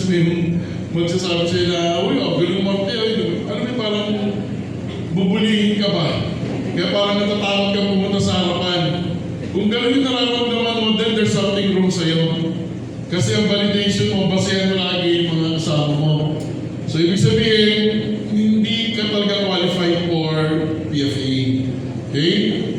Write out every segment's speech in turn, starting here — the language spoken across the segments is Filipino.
teachers mo yung magsasabi sa'yo na, uy, galing Marte, ano may parang bubulihin ka ba? Kaya parang natatakot ka pumunta sa harapan. Kung gano'n yung nararamdaman mo, then there's something wrong sa'yo. Kasi ang validation mo, basehan mo lagi yung mga kasama mo. So, ibig sabihin, hindi ka talaga qualified for PFA. Okay?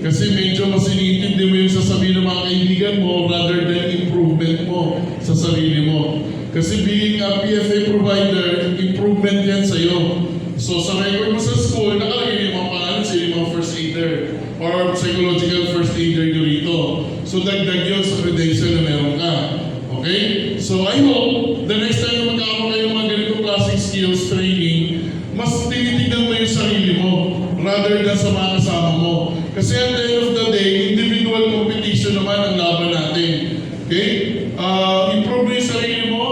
Kasi medyo mas inintindi mo yung sasabihin ng mga kaibigan mo rather than improvement mo sa sarili mo. Kasi being a PFA provider, improvement yan sa'yo. So, sa record mo sa school, nakalagay yung mga pangalan sa yung mga first aider or psychological first aider nyo rito. So, dagdag yun sa credential na meron ka. Okay? So, I hope the next time na magkakaroon kayo ng mga ganitong klaseng skills training, mas tinitignan mo yung sarili mo rather than sa mga kasama mo. Kasi at the end of the day, individual competition naman ang laban natin. Okay? Improve mo yung sarili mo.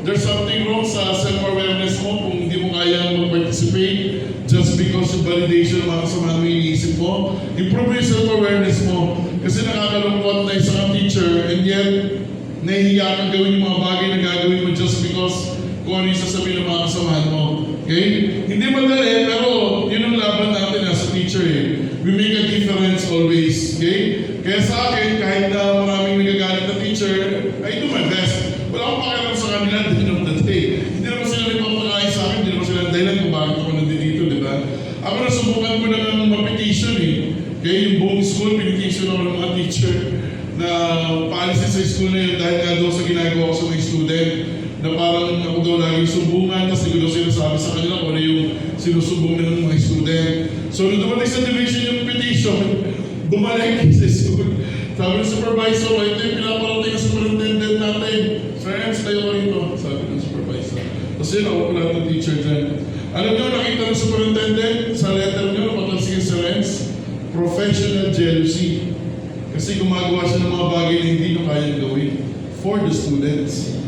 There's something wrong sa self-awareness mo kung hindi mo kaya mag-participate just because of validation ng mga kasama mo iniisip mo. Improve mo yung self-awareness mo. Kasi nakakalungkot na isa kang teacher and yet nahihiya kang gawin yung mga bagay na gagawin mo just because kung ano yung sasabihin ng mga kasamahan mo. Okay? Hindi madali, pero yun ang laban natin as a teacher eh. We make a difference always. Okay? Kaya sa akin, kahit na maraming nagagalit na teacher, I do my best. Wala akong pakialam sa kanila at the end of the day. Hindi naman sila nagpapakain sa akin, hindi naman sila dahilan kung bakit ako nandito, di ba? Ako nasubukan ko na ng ma-petition eh. Okay? Yung buong school, petition ako ng mga teacher na paalisin sa school na yun dahil nga daw sa ginagawa ko sa mga student na parang ako daw lagi sumbungan tapos hindi ko daw sinasabi sa kanila kung ano yung sinusubong na ng mga student. So nung dumating sa division yung petition, bumalik sa school. Sabi ng supervisor, ito yung pinaparating ng superintendent natin. Friends, tayo ko rito. Sabi ng supervisor. Tapos yun, ako pala ng teacher dyan. Alam nyo, nakita ng superintendent sa letter nyo, napatalsingin sa Renz, professional jealousy. Kasi gumagawa siya ng mga bagay na hindi nyo kayang gawin for the students.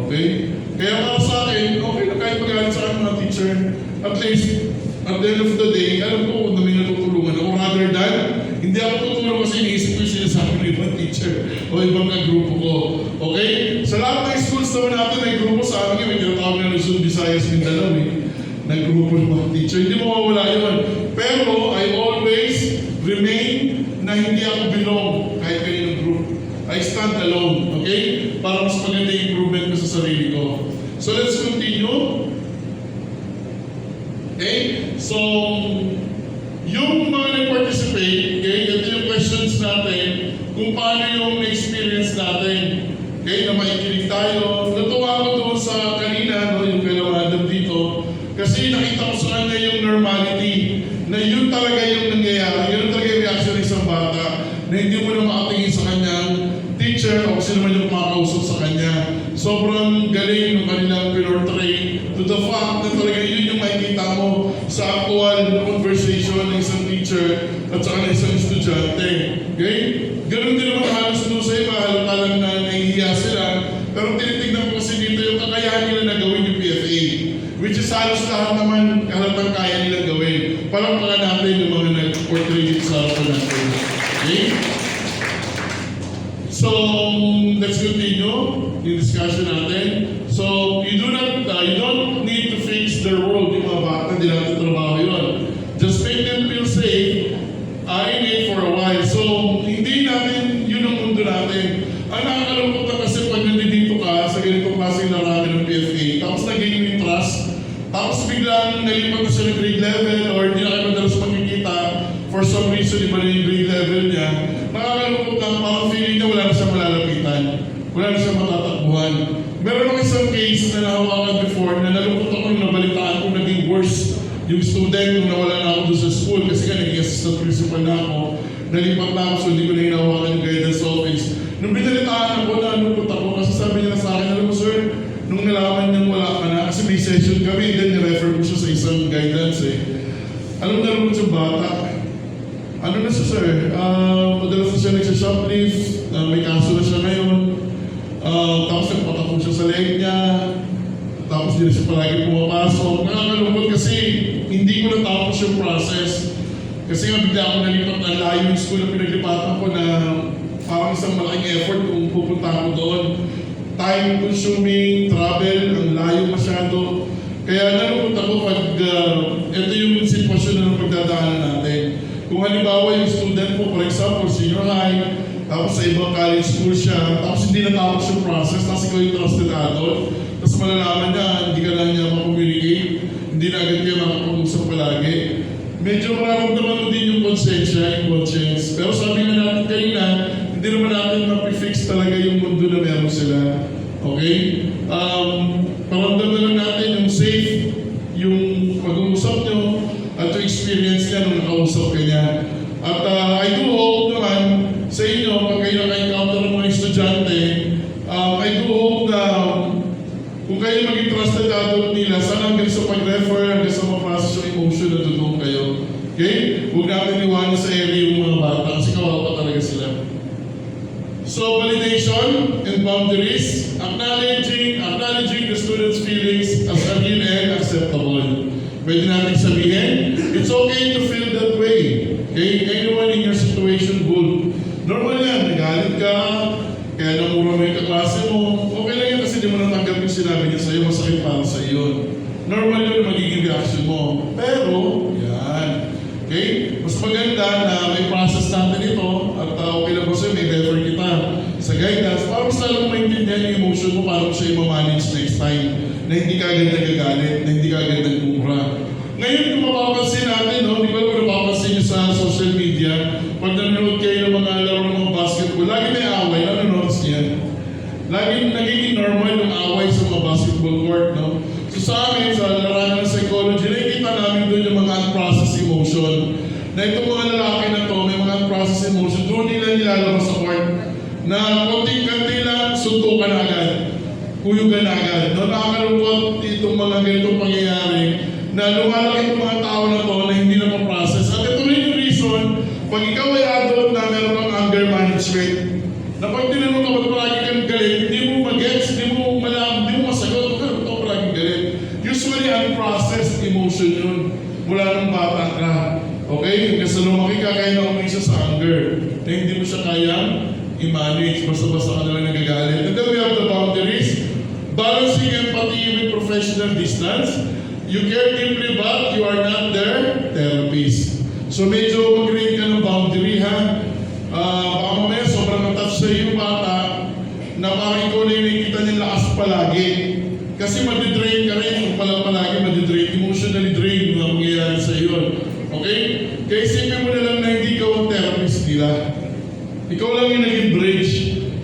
Okay? Kaya para sa akin, okay na kahit magalit sa akin mga teacher, at least, at the end of the day, alam ko kung may natutulungan ako. Rather than, hindi ako tutulong kasi iniisip ko yung sinasabi ng ibang teacher o ibang grupo ko. Okay? Sa lahat ng schools naman natin, may grupo sa amin, may tinatawag na Luzon, Visayas, Mindanao eh. Nag-grupo ng mga teacher. Hindi mawawala yun. Pero, I always remain na hindi ako belong kahit kaninong group. I stand alone, okay? Para mas maganda yung improvement ko sa sarili ko. So let's continue. Okay? So, yung mga nag-participate, okay, ito yung questions natin kung paano yung experience natin. Okay, na maikinig tayo. Natuwa ko doon sa kanina, no, yung kailang madam dito, kasi nakita ko sa kanya yung normality, na yun talaga yung nangyayari, yun talaga yung reaction ng isang bata, na hindi mo na makatingin sa kanyang teacher o sino man yung makakausap sa kanya. Sobrang galing ng kanilang pinortray to the fact na talaga yun yung makikita mo sa actual conversation ng isang teacher at saka ng isang estudyante. Okay? Ganun din naman halos doon sa iba, halata lang na nahihiya sila, pero tinitignan ko kasi dito yung kakayahan nila na gawin yung PFA, which is halos lahat naman halatang kaya nila gawin. Parang mga natin yung mga nag-portray sa harapan natin. Okay? So, let's continue yung discussion natin. So, you don't need to fix their world. Yung mga bata, hindi natin trabaho yun. Just make them feel safe in it for a while. So, hindi natin, yun ang mundo natin. Ang nakakalungkot na kasi pag nandito ka sa ganitong klaseng larangan ng PFA, tapos nag-gain yung trust, tapos biglang nalipat na siya ng grade level or hindi na kayo madalas magkikita for some reason, iba na yung grade level niya, nakakalungkot lang, parang feeling niya wala na siyang malalapitan, wala na siyang matatakbuhan. Meron ako isang case na nahawakan before na nalungkot ako yung nabalitaan kung naging worse yung student nung nawala na ako doon sa school kasi nga naging assistant principal na ako, nalipat na ako so hindi ko na hinahawakan yung guidance office. Nung binalitaan ako, nalungkot ako kasi sabi niya sa akin, alam mo sir, nung nalaman niyang wala ka na, kasi may session kami, then nirefer ko siya sa isang guidance eh. Alam na naman sa bata, ano na siya sir, madalas na siya nagsha-shoplift, may kaso na siya ngayon, tapos nagpatakbo siya sa leg niya, tapos hindi na siya palagi pumapasok. Nakakalungkot kasi hindi ko natapos yung process. Kasi nga bigla ako nalipat na layo yung school na pinaglipatan ko na parang isang malaking effort kung pupunta ako doon. time-consuming, travel, ang layo masyado. Kaya nalungkot ako pag ito yung sitwasyon na pagdadaanan natin. Kung halimbawa yung student mo, for example, senior high, tapos sa ibang college school siya, tapos hindi natapos yung process, tapos ikaw yung trusted adult, tapos malalaman niya, hindi ka lang niya makommunicate, hindi na agad kayo makapag-usap palagi. Medyo mararamdaman mo din yung konsensya, yung conscience. Pero sabi nga natin kanina, hindi naman natin mapifix talaga yung mundo na meron sila. Okay? Paramdam na lang natin yung safe, yung pag-uusap nyo, at yung experience niya nung nakausap ka niya. At I do hope naman sa inyo, pag kayo naka-encounter ng mga estudyante, I do hope na kung kayo maging trusted adult nila, sana hanggang sa pag-refer, hanggang sa ma-process yung emotion na tutong kayo. Okay? Huwag natin iwanan sa area yung mga bata kasi kawawa talaga sila. So, validation and boundaries, acknowledging the student's feelings as real and acceptable. Pwede natin sabihin, it's okay to feel that way. Okay? Anyone in your situation would. Normal yan, nagalit ka, kaya namura mo yung kaklase mo, okay lang yan kasi di mo natanggap yung sinabi niya sa'yo, masakit para sa iyo. Normal yun magiging reaction mo. Pero, yan. Okay? Mas maganda na may process natin ito at okay lang po sa'yo, may refer kita sa guidance para mas lalo maintindihan yung emotion mo para mo siya i-manage next time na hindi ka agad nagagalit, na hindi ka agad nagmumura. Ngayon, kung mapapansin natin, no, di ba kung napapansin nyo sa social media, pag nanonood kayo ng mga laro ng mga basketball, lagi may away, nanonood niya. Laging nagiging normal yung away sa mga basketball court, no? So sa amin, sa larangan ng psychology, nakikita namin doon yung mga unprocessed emotion. Na itong mga lalaki na to, may mga unprocessed emotion, doon nila nilalabas sa court. Na konting-kanti lang, sunto ka na agad. Kuyog ka na agad. No, nakakalungkot itong mga ganitong pangyayari na lumalaki itong mga tao na to na hindi na ma-process. At ito rin yung reason, pag ikaw ay adult na meron kang anger management, na pag tinanong ka ba't palagi kang galit, hindi mo mag-gets, hindi mo malaman, hindi mo masagot, bakit ito palagi galit? Usually, unprocessed emotion yun. Mula nung bata ka. Okay? Kasi lumaki ka, kaya na siya sa anger. Na hindi mo siya kayang i-manage, basta-basta ka nalang nagagalit. And then we have the boundaries. Balancing empathy with professional distance. You care deeply but you are not their therapist. So medyo mag-create ka ng boundary, ha? Baka mamaya sobrang na-touch sa iyo bata na parang ikaw na yung nakikita niya lakas palagi. Kasi madidrain ka rin kung palagi madidrain, emotionally drain mga mangyayari sa iyo. Okay? Kaya isipin mo na lang na hindi ikaw ang therapist nila. Ikaw lang yung naging bridge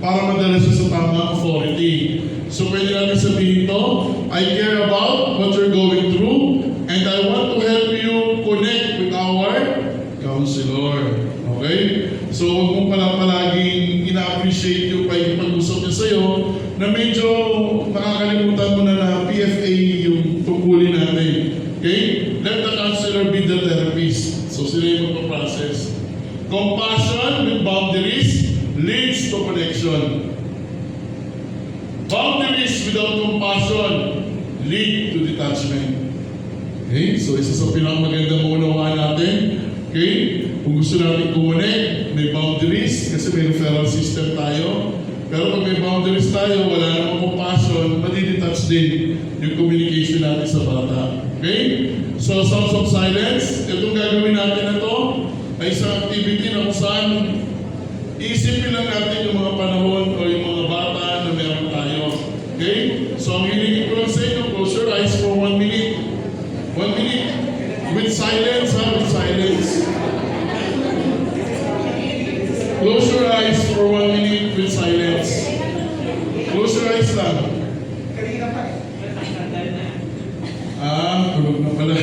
para madala siya sa tamang authority. So pwede natin sabihin to, I care about what you're going through and I want to help you connect with our counselor. Okay? So huwag mong palang palaging ina-appreciate yung pag-usap niya sa'yo na medyo nakakalimutan mo na na PFA yung tungkulin natin. Okay? Let the counselor be the therapist. So sila yung magpaprocess. Compassion with boundaries leads to connection. Boundaries without compassion lead to detachment. Okay? So isa sa pinakamagandang maunawaan natin, okay? Kung gusto natin kumonek, may boundaries kasi may referral system tayo. Pero pag may boundaries tayo, wala namang compassion, madidetach din yung communication natin sa bata. Okay? So, Sounds of Silence, itong gagawin natin na to ay isang activity na kung saan iisipin lang natin yung mga panahon o yung mga bata na meron tayo. Okay? So, ang hilingin ko lang sa inyo, close your eyes for 1 minute. 1 minute. With silence, ha? With silence. Close your eyes for 1 minute with silence. Close your eyes lang. Tulog na pala.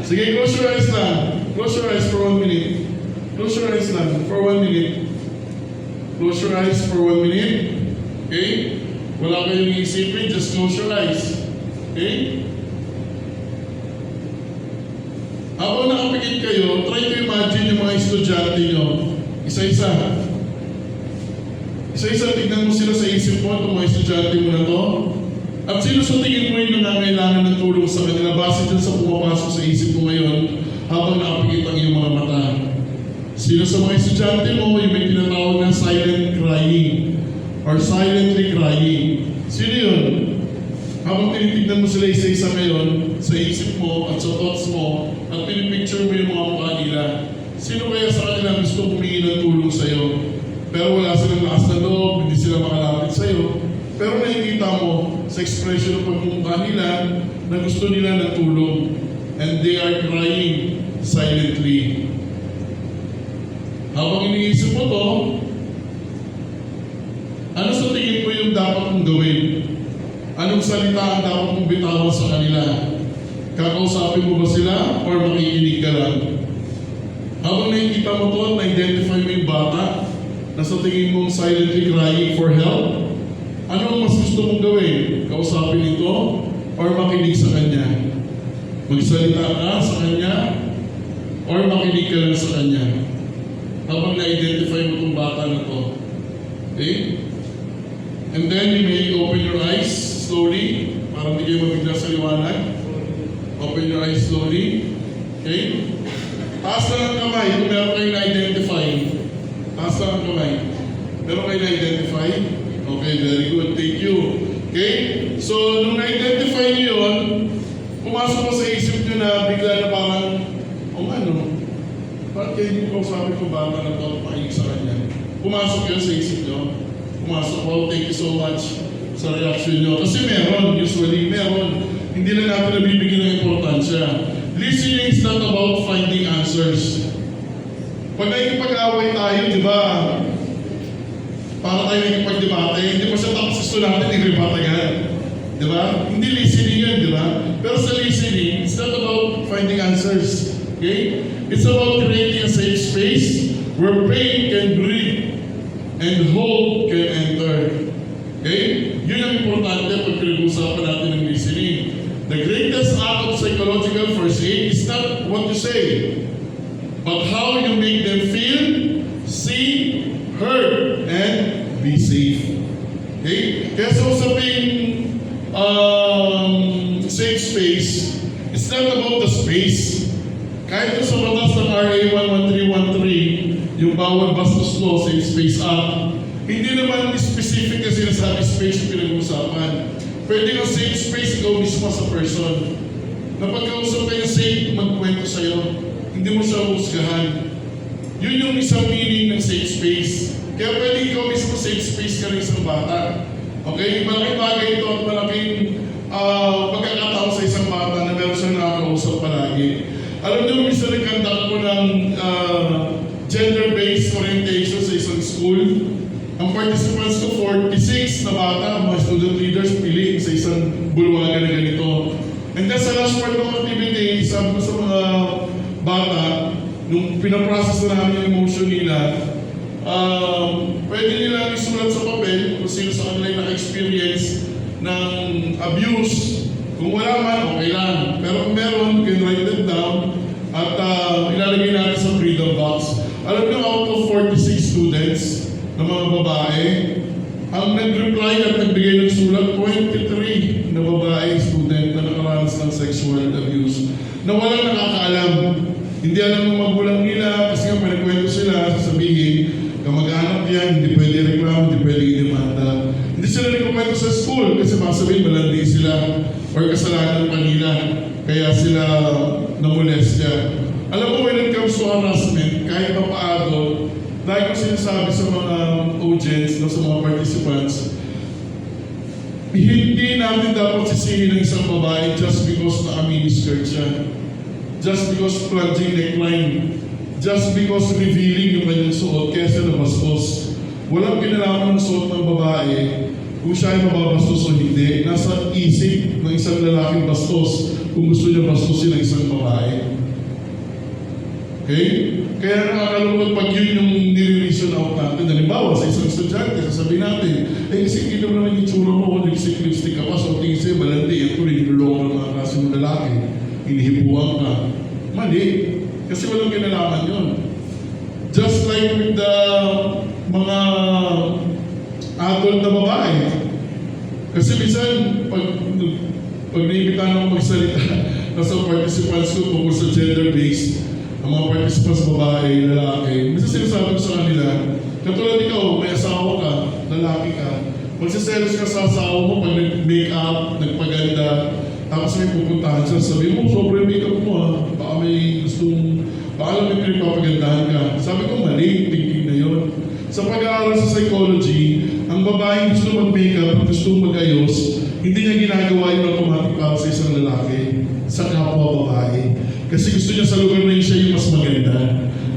Sige, close your eyes lang. Close your eyes for 1 minute. Close your eyes lang for 1 minute. Close your eyes for 1 minute. Okay? Wala kayong iisipin, just close your eyes. Okay? Habang nakapikit kayo, try to imagine yung mga estudyante nyo. Isa-isa. Isa-isa, tignan mo sila sa isip mo, itong mga estudyante mo na to. At sino sa tingin mo yung nangangailangan ng tulong sa kanila base dyan sa pumapasok sa isip mo ngayon habang nakapikit ang iyong mga mata? Sino sa mga estudyante mo yung may tinatawag na silent crying? or silently crying. Sino yun? Habang tinitignan mo sila isa-isa ngayon, sa isip mo at sa thoughts mo, at pinipicture mo yung mga mukha nila, sino kaya sa kanila gusto humingi ng tulong sa'yo? Pero wala silang lakas na loob, hindi sila makalapit sa'yo. Pero nakikita mo sa expression ng pagmumukha nila na gusto nila ng tulong. And they are crying silently. Habang iniisip mo to, ano sa tingin mo yung dapat mong gawin? Anong salita ang dapat mong bitawan sa kanila? Kakausapin mo ba sila or makikinig ka lang? Habang nakikita mo to, na-identify mo yung bata na sa tingin mong silently crying for help, anong mas gusto mong gawin? Kausapin ito or makinig sa kanya? Magsalita ka sa kanya or makinig ka lang sa kanya? Habang na-identify mo itong bata na to. Okay? And then you may open your eyes slowly para hindi kayo mabigla sa liwanag. Open your eyes slowly. Okay? Taas lang ang kamay kung meron kayong na-identify. Taas lang ang kamay. Meron kayong na-identify? Okay, very good. Thank you. Okay? So, nung na-identify niyo yun, pumasok ko sa isip niyo na bigla na parang, bakit kayo hindi ko sabi ko bata na ito pakinig sa kanya? Pumasok yun sa isip niyo. Pumasok ko, thank you so much sa reaction niyo. Kasi meron, usually meron. Hindi lang natin nabibigyan ng importansya. Listening is not about finding answers. Pag nakikipag-away tayo, di ba? Para tayo nakikipag-debate, hindi pa siya tapos gusto natin i-rebate agad. Di ba? Hindi listening yun, di ba? Pero sa listening, it's not about finding answers. Okay? It's about creating a safe space where pain can breathe and hope can enter. Okay? Yun ang importante pag pinag-usapan natin ng listening. The greatest act of psychological first aid is not what you say, but how you make them feel, see, heard, and be safe. Okay? Kaya sa usaping safe space, it's not about the space. Kahit ito sa batas ng RA 11313, yung bawal bastos law, Safe Space Act, hindi naman specific na sinasabi space yung pinag-uusapan. Pwede ng safe space ikaw mismo sa person. Na pagkausap kayo safe, magkwento sa'yo. Hindi mo siya husgahan. Yun yung isang meaning ng safe space. Kaya pwede ikaw mismo safe space ka rin isang bata. Okay? Malaking bagay ito at malaking pagkakataon sa isang bata na meron siyang nakakausap palagi. Alam niyo, minsan nag-conduct ko ng gender-based orientation sa isang school. Ang participants ko, 46 na bata, mga student leaders, pili sa isang bulwagan na ganito. And then sa last part ng activity, sabi ko sa mga bata, nung pinaprocess na namin yung emotion nila, pwede nila isulat sa papel kung sino sa kanila yung naka-experience ng abuse. Kung wala man, okay lang. Pero kung meron, you can write it down at ilalagay natin sa freedom box. Alam niyo, out of 46 students na mga babae, ang nag-reply at nagbigay ng sulat, 23 na babae student na nakaranas ng sexual abuse. Na walang nakakaalam. Hindi alam ng magulang nila kasi nga panakwento sila, sasabihin, kamag-anak yan, hindi pwede reklamo, hindi pwede i-demanda. Hindi sila nagkukwento sa school kasi masabihin malandi sila or kasalanan pa nila kaya sila namolestya. Alam mo, when it comes to harassment, kahit pa paado, dahil ko sinasabi sa mga audience, sa mga participants, hindi natin dapat sisihin ng isang babae just because naka-miniskirt siya. Just because plunging neckline. Just because revealing yung kanyang suot kaya siya nabastos. Walang kinalaman ng suot ng babae kung siya ay mababastos o hindi. Nasa isip ng isang lalaking bastos kung gusto niya bastosin ng isang babae. Okay? Kaya nakakalungkot pag yun yung nire-reason out natin. Halimbawa, sa isang estudyante, sasabihin natin, kasi kita mo naman yung tsura mo, kung nag-lipstick ka pa, so tingin sa'yo, malandi, ito rin, niloloko ng mga klase ng lalaki, hinihipuan ka. Mali. Kasi walang kinalaman yun. Just like with the mga adult na babae. Kasi minsan, pag naibitan ako magsalita nasa participants ko tungkol sa gender-based, ang mga participants babae, lalaki, minsan sinasabi ko sa kanila, Katulad ikaw, may asawa ka, lalaki ka, magsiselos ka sa asawa mo pag nag-make up, nagpaganda, tapos may pupuntahan siya, sabi mo, sobrang make up mo ha, baka lang may pinagpapagandahan ka. Sabi ko, mali, thinking na yun. Sa pag-aaral sa psychology, ang babaeng gusto mag-makeup, gusto mag-ayos, hindi niya ginagawa yung automatic para sa isang lalaki, sa kapwa babae. Kasi gusto niya sa lugar na yun siya yung mas maganda.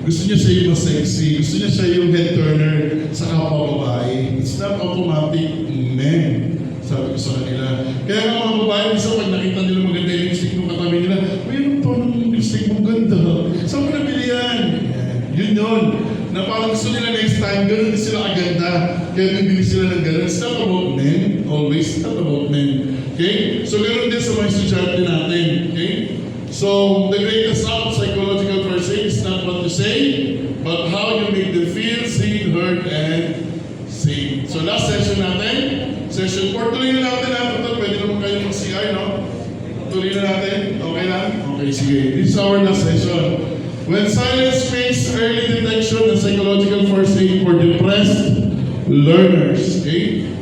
Gusto niya siya yung mas sexy. Gusto niya siya yung head turner sa kapwa babae. It's not automatic, men. Sabi ko sa kanila. Kaya nga mga babae, isa pag nakita nila maganda yung lipstick ng katabi nila, mayroon pa ng lipstick mong ganda. Saan mo nabili yan? Yun yun. Na parang gusto nila next time, gano'n din sila aganda. Kaya bibili sila ng gano'n. It's not about men. Always, it's not about men. Okay? So gano'n din sa mga estudyante natin. Okay? So, the greatest act of psychological first aid is not what you say, but how you make them feel, seen, heard, and seen. So last session natin, session 4. Tuloy na natin ha. Pwede naman kayo mag-CI, no? Tuloy na natin. Okay lang? Okay, sige. This is our last session. When silence makes early detection and psychological first aid for depressed learners. Okay?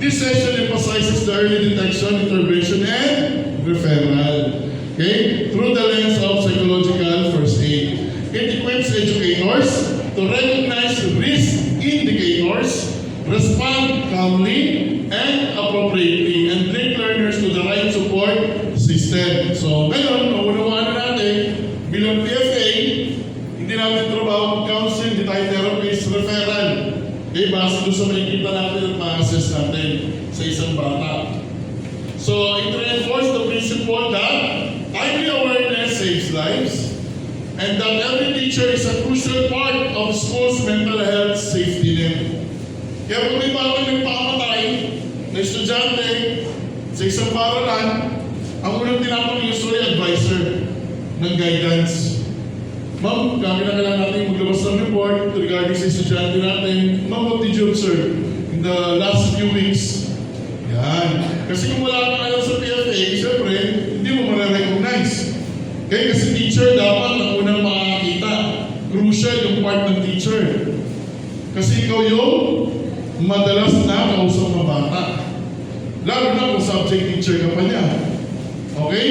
This session emphasizes the early detection, intervention, and referral. Okay? Through the lens of psychological first aid. It equips educators to recognize risk indicators, respond calmly and appropriately, and link learners to the right support system. So, ngayon, maunawaan na natin, bilang PFA, hindi natin trabaho mag-counseling, hindi tayo therapist, referral. Okay, base doon sa makikita natin at ma-assess natin sa isang bata. So, it reinforces the principle that timely awareness saves lives and that every teacher is a crucial part of school's mental health safety net. Kaya kung may batang nagpakamatay na estudyante sa isang paralan, ang unang tinatanong usually advisor ng guidance. Ma'am, kami na kailangan natin maglabas ng report regarding sa estudyante natin. Ma'am, what did you observe in the last few weeks? Yan. Kasi kung wala kang alam sa PFA, siyempre, hindi mo marirecognize. Okay? Kasi teacher dapat ang unang makakita. Crucial yung part ng teacher. Kasi ikaw yung madalas na kausap ng bata. Lalo na kung subject teacher ka pa niya. Okay?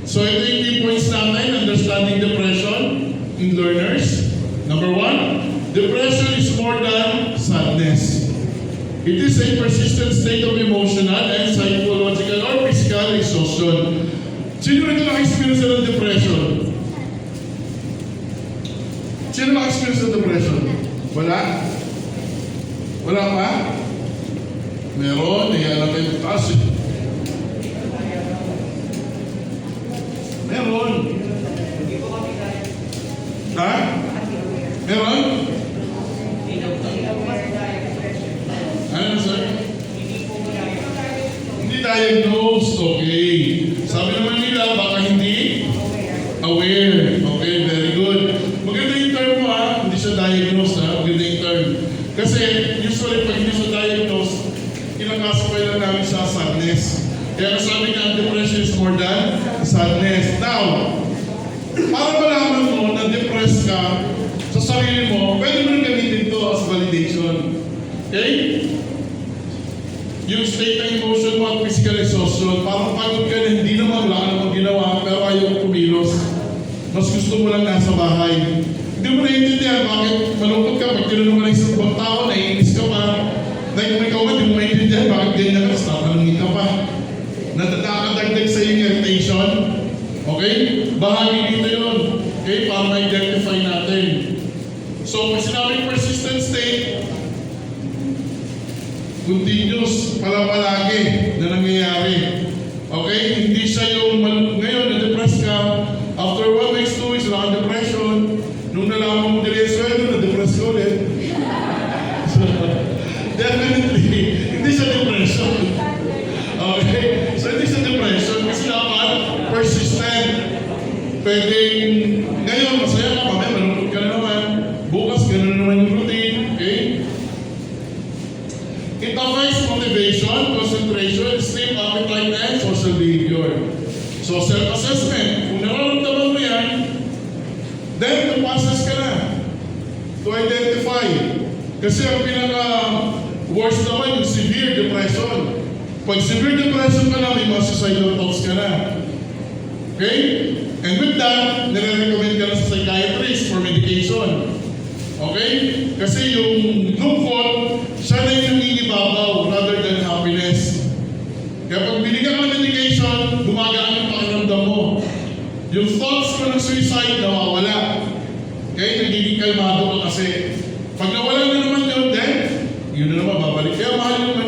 So ito yung key points natin, understanding depression in learners. Number 1, depression is more than sadness. It is a persistent state of emotional and psychological or physical exhaustion. Sino rin naka-experience ng depression? Sino naka-experience ng depression? Wala? Wala pa? Meron, alam kayo taas. Meron. Ha? Meron? Ano sir? Hindi diagnosed. Okay. Sabi naman nila, baka hindi aware. Okay, very good. Maganda yung term mo ha. Hindi siya diagnosed ha. Maganda yung term. Kasi usually pag hindi siya diagnosed, kinakasabay lang namin siya sadness. Kaya sabi nga, depression is more than sadness. Now, para malaman mo na depressed ka sa sarili mo, pwede mo rin gamitin ito as validation. Okay? Yung state ng emotion mo at physical exhaustion, parang pagod ka na hindi naman, wala ka namang ginawa, pero ayaw mo kumilos. Mas gusto mo lang nasa bahay. Hindi mo naiintindihan bakit malungkot ka, pag tinanong ka ng isang ibang tao, naiinis ka pa. Dahil kung ikaw hindi mo naiintindihan, bakit ganyan ka, tapos tatanungin ka pa. Nakakadagdag sa yung irritation. Okay? Bahagi dito yun. Okay? Para ma-identify natin. So, pag sinabing persistent state, continuous, palagi na nangyayari. Okay? Hindi siya yung ngayon, na-depress ka. After 1 week, 2 weeks, wala kang depression. Nung nalaman mo din yung sweldo, na-depress ka ulit. So, definitely, hindi siya depression. Okay? So, hindi siya depression. Kasi dapat persistent. Pwedeng, ngayon, masaya ka, mamaya, malungkot ka na naman. Bukas, gano'n naman yung routine. Okay? It affects motivation, concentration, sleep, appetite, and social behavior. So, self-assessment. Kung nararamdaman mo yan, then the-process ka na to identify. Kasi ang pinaka-worst naman yung severe depression. Pag severe depression ka na, may mga suicidal thoughts ka na. Okay? And with that, nire-recommend ka na sa psychiatrist for medication. Okay? Kasi yung lungkot, siya na yung nangingibabaw rather than happiness. Kaya pag binigyan ka ng medication, gumagaan yung pakiramdam mo. Yung thoughts mo ng suicide, nawawala. Okay? Nagiging kalmado ka kasi. Pag nawala na naman yun, then, yun na naman, babalik. Kaya mahal naman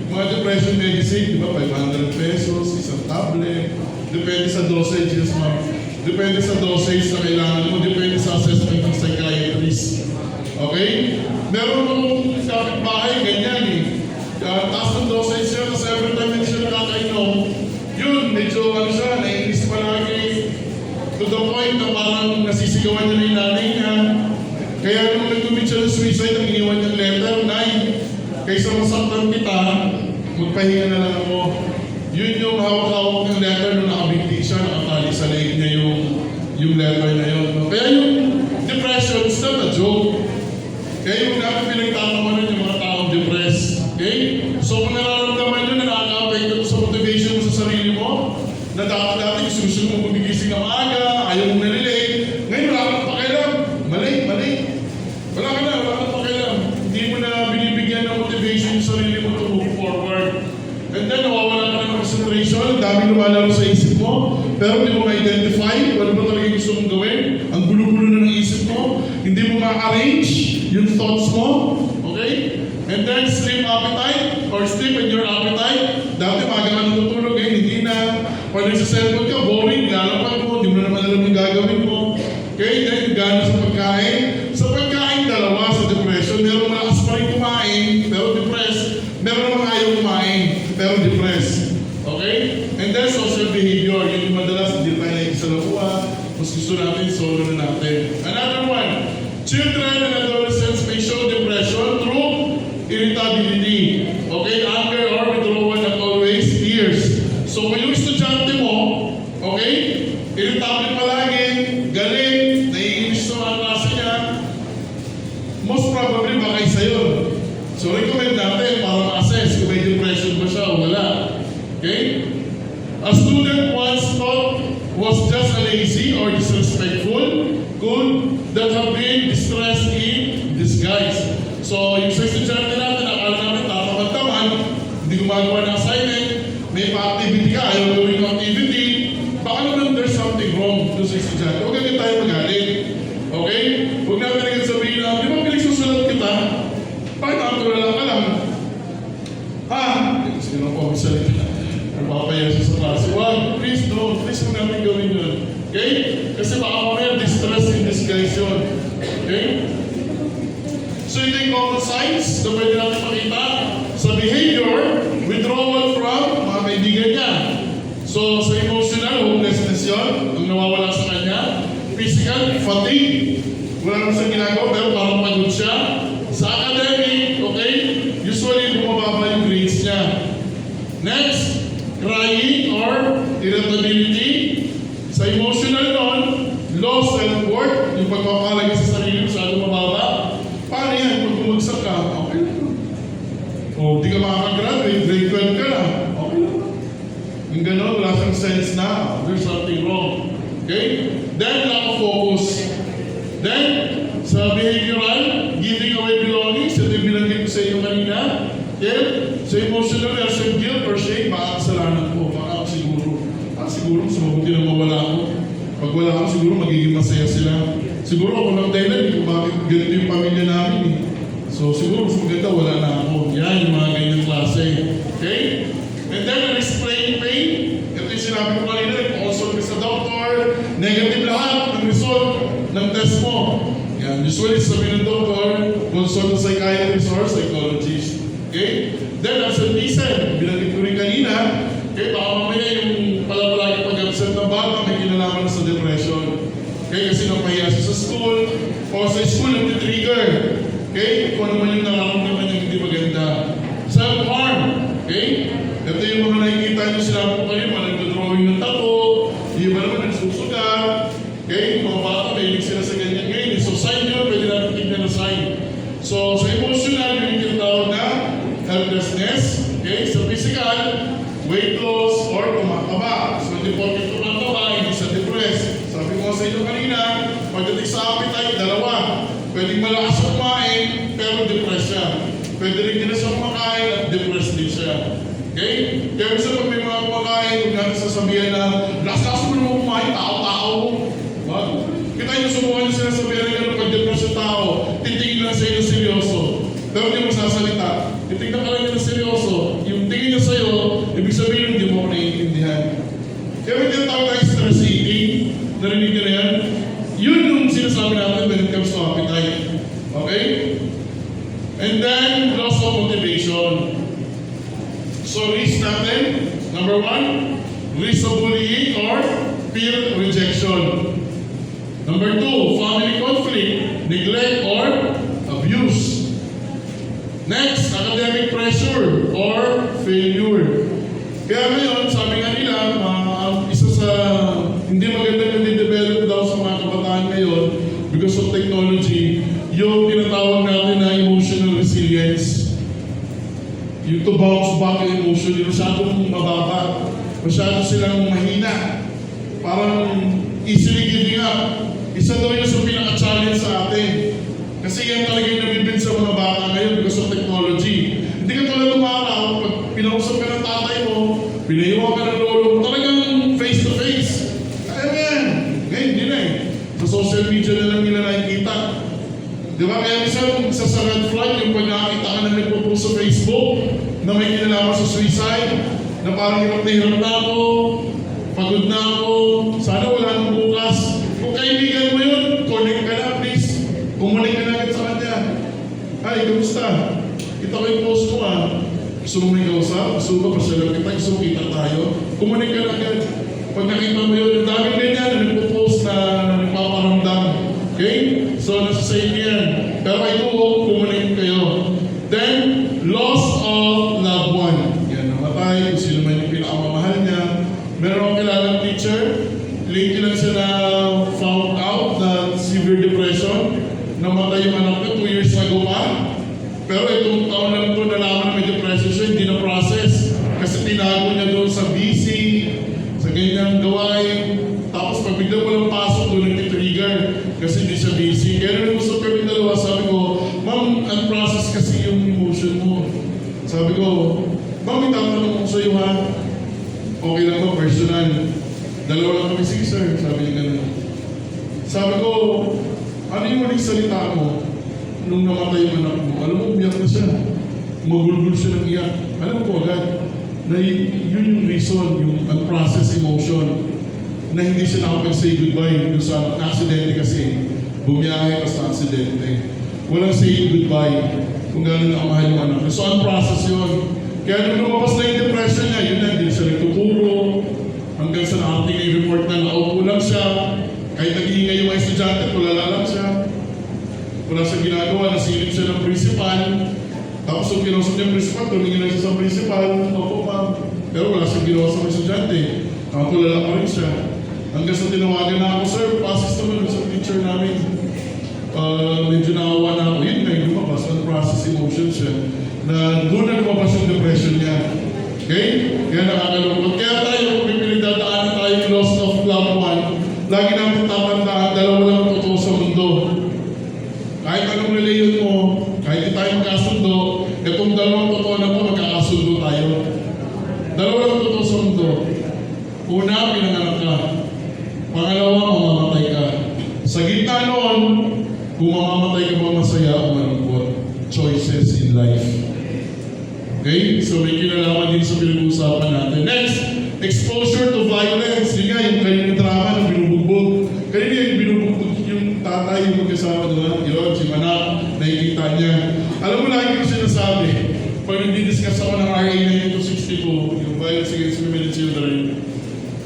mga depression medicine, di ba? 500 pesos, isang tablet. Depende sa dosage, yes ma'am. Depende sa dosage na kailangan mo. Depende sa assessment ng psychiatrist. Okay? Meron akong kapitbahay, ganyan eh. Taas ng dosage siya, kasi every time hindi siya nakakainom, yun, medyo siya, naiinis palagi. To the point na parang nasisigawan niya na yung nanay niya. Kaya nung nag-commit siya ng suicide, ang iniwan niyang letter, 9. Kaysa masaktan kita, magpahinga na lang ako. Yun yung hawak-hawak ng letter nung nakabigti siya, nakatali sa leg niya yung letter na yun. Kaya yung depression is not a joke. Kaya yung namin pinagtatawanan yung mga taong depressed. Okay? So kung nararamdaman nyo na nakaka-apekto sa motivation sa sarili mo, na dati gusto mo magigising na maaga, ayaw mo na-relate, ngayon wala kang pakialam. Mali. Wala kang pakialam. Hindi mo na binibigyan ng motivation yung sarili mo to move forward. And then nawawala ka ng concentration, ang daming lumalaro sa isip mo, pero hindi mo ma-identify kung ano ba talaga gusto mong gawin. Ang gulo-gulo na ng isip mo, hindi mo ma-arrange yung thoughts mo. Okay? And then sleep appetite or sleep and your appetite. Dati maga ka natutulog, hindi na. Pag nagsa-cellphone ka, boring, lalapag mo, hindi mo na naman alam yung gagawin mo. Okay? Then gano'n sa pagkain. Sa pagkain, dalawa sa depression. Meron malakas pa rin kumain, pero depressed. Meron naman ayaw kumain, pero depressed. Okay? And then social behavior. Yun yung madalas, hindi tayo na sa lakuha. Mas gusto natin, solo na natin. Another one. Children and adolescents may show depression through irritability. Okay? Anger or withdrawal not always tears. So kung yung estudyante mo, okay? Irritable palagi, galit, naiinis sa mga klase niya, most probably baka isa yun. So recommend natin para ma-assess kung may depression ba siya o wala. Okay? A student once thought was just a lazy or disrespectful could that have been distressed in disguise. So yung sa estudyante natin, akala namin tatamad-tamad, hindi gumagawa ng assignment, may pa-activity ka, ayaw gawin ng activity, baka naman there's something wrong doon sa estudyante. Huwag agad tayo magalit. Okay? Huwag natin agad sabihin na, di ba pinagsusulat kita? Bakit nakatulala ka lang? Ha? Sino po ang salita? Nagpapaya siya sa klase. Wag, please don't. Please huwag natin gawin yun. Okay? Kasi baka mamaya distress in disguise yun. Okay? So ito yung common signs na pwede natin makita sa behavior, withdrawal from mga kaibigan niya. So sa emotional, hopelessness yun, ang nawawala sa kanya. Physical, fatigue. Wala naman siyang ginagawa, pero parang pagod siya. Sa academic, okay, usually bumababa yung grades niya. Next, crying or irritability. Sa emotional nun, low self-worth, yung pagpapalagay sa sarili masyado mababa. Paano yan? Pag bumagsak ka, okay lang. O di ka makakagraduate, grade 12 ka na, okay lang. Yung gano'n, wala kang sense na, there's something wrong. Okay? Then, lack of focus. Then, sa behavioral, giving away belongings, ito yung binanggit ko sa inyo kanina. Okay? Sa emotional, there's some guilt or shame, baka kasalanan ko, baka siguro mas mabuti na mawala ako. Pag wala ako, siguro magiging masaya sila. Siguro ako lang dahilan, hindi ko bakit ganito yung pamilya namin eh. So siguro mas maganda, wala na ako. Yan, yung mga ganyan klase. Okay? And then, explain pain. Ito yung sinabi ko kanina, consult ka sa doctor, negative lahat ng result ng test mo. Yan, usually sabi ng doctor, consult sa psychiatrist or psychologist. Okay? Then, absenteeism. Binanggit ko rin kanina, okay, baka mamaya yung palagi pag-absent ng bata, may kinalaman na sa depression. Okay, kasi napahiya siya sa school, o sa school nag-trigger. Okay, kung ano man yung nararamdaman niya hindi maganda. Self-harm. Okay, ito yung mga nakikita niyo sila po kayo, mga nag-drawing ng tattoo, yung iba naman nagsusugat. Okay, mga bata, mahilig sila sa restlessness, okay? Sa physical, weight loss, or tumataba. So, hindi porket tumataba, hindi siya depressed. Sabi ko sa inyo kanina, pagdating sa appetite, dalawa. Pwedeng malakas kumain, pero depressed siya. Pwede rin din na siya kumakain at depressed din siya. Okay? Kaya minsan pag may mga kumakain, huwag natin sasabihan na, lakas-lakas mo naman kumain, tao-tao. Wag. Kita yung subukan yung sinasabihan nila pag depressed yung tao, titingin lang sa inyo seryoso. Pero hindi mo sasalita. Titignan ka lang nila seryoso. Yung tingin niya sa'yo, ibig sabihin hindi mo ako naiintindihan. Kaya may tinatawag tayo stress eating. Narinig niyo na yan? Yun yung sinasabi natin when it comes to appetite. Okay? And then, loss of motivation. So, risk natin. Number 1, risk of bullying or peer rejection. Number 2, family conflict, neglect or abuse. Next, academic pressure or failure. Kaya ngayon, sabi nga nila, isa sa hindi maganda na di-develop daw sa mga kabataan ngayon because of technology, yung tinatawag natin na emotional resilience. Yung to bounce back yung emotion, yung masyadong mababa, masyado silang mahina, parang easily giving up. Isa daw yun sa pinaka-challenge sa atin. Kasi yan talaga yung nabibig sa mga bata ngayon because of technology. Hindi ka talaga umaraw, pag pinausap ka ng tatay mo, pinahiwa ka ng lolo mo, talagang face-to-face. Kaya mo yan. Ngayon, hindi na eh. Sa social media na lang nila nakikita. Di ba? Kaya isa sa red flag, yung pag nakakita ka na nagpo-post sa Facebook, na may kinalaman sa suicide, na parang hirap na ako, pagod na ako, sana wala nang bukas. Kung kaibigan mo yun, connect ka na, please. Kumunik ka na agad sa kanya. Ay, kamusta? Kita ko yung post mo Gusto mo may kausap? Gusto mo ba pasyalan kita? Gusto mo kita tayo? Kumunik ka na agad. Pag nakita mo yun, ang daming ganyan na nagpo-post na nagpaparamdam. Okay? So, nasa sa inyo yan. Pero ito, kumunik kayo. Then, loss of loved one. Yan, namatay. Kung sino man yung pinakamamahal niya. Meron akong kilalang teacher. Lately lang siya na found out na severe depression. Namatay yung anak niya 2 years ago pa. Pero itong taon lang ito, nalaman na may depression siya, hindi na-process. Kasi tinago niya doon sa busy, sa ganyang gawain. Tapos pag bigla walang pasok, doon nag-trigger. Kasi hindi siya busy. Kaya nung nag-usap kami dalawa, sabi ko, Ma'am, unprocess kasi yung emotion mo. Sabi ko, Ma'am, itatanong ko sa iyo ha. Okay lang ba, personal? Dalawa lang kami, sige sir. Sabi niya gano'n. Sabi ko, ano yung maling salita mo nung namatay yung anak mo? Alam mo, umiyak na siya. Magulgul siya ng iyak. Alam ko agad na yun yung reason, yung unprocessed emotion na hindi siya nakapag-say goodbye doon sa aksidente kasi. Bumiyahe pa sa aksidente. Walang say goodbye kung gano'n na kamahal yung anak. So unprocessed yun. Kaya nung lumabas na yung depression niya, yun na, hindi siya nagtuturo. Hanggang sa nakating yung report na naupo lang siya. Kahit nag-iingay yung mga estudyante, tulala lang siya. Wala siyang ginagawa, nasilip siya ng principal. Tapos yung kinausap niya ng principal, tumingin lang siya sa principal. Opo, ma'am. Pero wala siyang ginawa sa mga estudyante. Nakatulala pa rin siya. Hanggang sa tinawagan na ako, sir, pasis naman sa teacher namin. Medyo nakawa na ako. Yun nga yung lumabas, unprocessed emotion siya. Na doon na lumabas yung depression niya. Okay? Kaya nakakalungkot. Kaya tayo, kung may pinagdadaanan tayo yung loss of loved one, lagi namin tatandaan, dalawa lang ang totoo sa mundo. Kahit anong reliyon mo, kahit di tayo magkasundo, itong dalawang totoo na po, magkakasundo tayo. Dalawa lang ang totoo sa mundo. Una, pinanganak ka. Pangalawa, mamamatay ka. Sa gitna noon, kung mamamatay ka ba masaya o malungkot. Choices in life. Okay? So may kinalaman din sa pinag-uusapan natin. Next, exposure to violence. Yun nga, yung kanyang drama na binubugbog. Kanina yung binubugbog yung tatay, yung magkasama doon. Yun, si Manak, nakikita niya. Alam mo, lagi ko sinasabi, pag nagdi-discuss ako ng RA 9262, yung Violence Against Women and Children,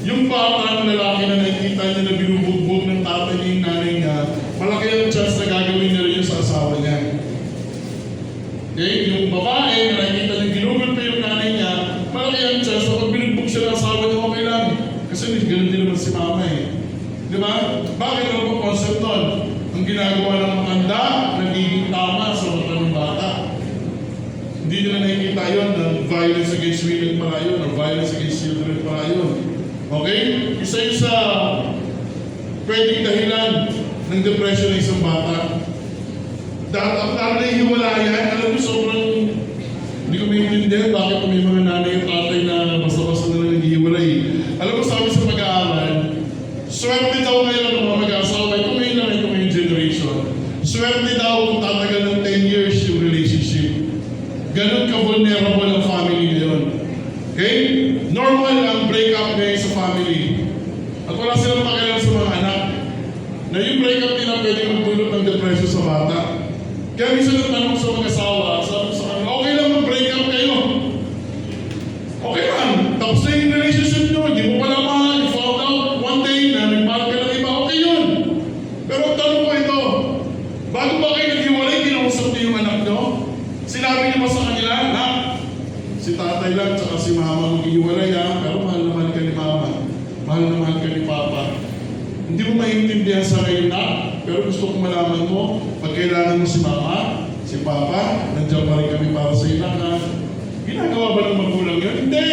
yung bata ng lalaki na nakikita niya na binubugbog ng tatay niya yung nanay niya, malaki ang chance na gagawin niya rin yung sa asawa niya. Okay? Yung babae na nakikita niya ginugol pa yung nanay niya, malaki ang chance na pag binugbog siya ng asawa niya, okay lang. Kasi ganun din naman si mama eh. Di ba? Bakit ang mga concept nun? Ang ginagawa ng matanda, nagiging tama sa mata ng bata. Hindi nila nakikita yun na violence against women pala yun, or violence against children pala yun. Okay? Isa yun sa pwedeng dahilan ng depression ng isang bata. Dahil ang nahihiwalayan, alam mo, sobrang hindi ko maintindihan bakit may mga nanay at tatay na basta-basta na naghihiwalay. Alam mo, sabi sa pag-aaral, swerte daw ngayon ng mga mag-aasawa, ito ngayon lang, ito ngayong generation. Swerte daw kung tatagal ng 10 years yung relationship. Ganun ka-vulnerable ang family ngayon. Okay? Normal ang breakup ngayon sa family. At wala silang pakialam sa mga anak. Na yung breakup nila pwede magdulot ng depression sa bata. Kaya minsan natanong sa mga asawa, sabi sa kanila, okay lang mag-breakup kayo. Okay lang. Tapos na yung relationship nyo, hindi mo pala mahal, you found out one day na nagmahal ka ng iba, okay yun. Pero ang tanong ko ito, bago ba kayo naghiwalay, kinausap niyo yung anak nyo? Sinabi niyo ba sa kanila, na si tatay lang, tsaka si mama maghiwalay ha, pero mahal na mahal ka ni mama, mahal na mahal ka ni papa. Hindi mo maintindihan sa ngayon na, pero gusto kong malaman mo, pag kailangan mo si mama, si papa, nandiyan pa rin kami para sa lahat. Ginagawa ba ng magulang yun? Hindi!